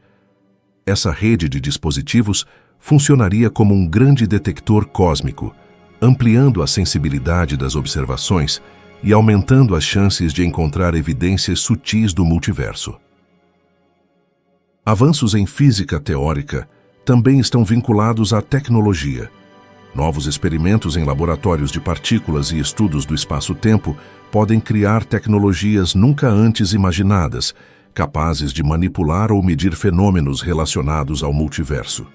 Essa rede de dispositivos funcionaria como um grande detector cósmico, ampliando a sensibilidade das observações e aumentando as chances de encontrar evidências sutis do multiverso. Avanços em física teórica também estão vinculados à tecnologia. Novos experimentos em laboratórios de partículas e estudos do espaço-tempo podem criar tecnologias nunca antes imaginadas, capazes de manipular ou medir fenômenos relacionados ao multiverso.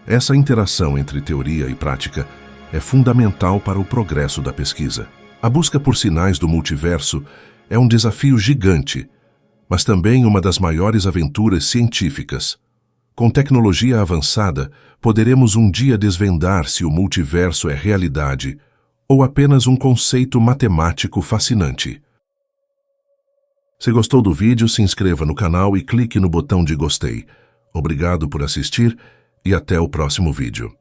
Essa interação entre teoria e prática é fundamental para o progresso da pesquisa. A busca por sinais do multiverso é um desafio gigante, mas também uma das maiores aventuras científicas. Com tecnologia avançada, poderemos um dia desvendar se o multiverso é realidade ou apenas um conceito matemático fascinante. Se gostou do vídeo, se inscreva no canal e clique no botão de gostei. Obrigado por assistir e até o próximo vídeo.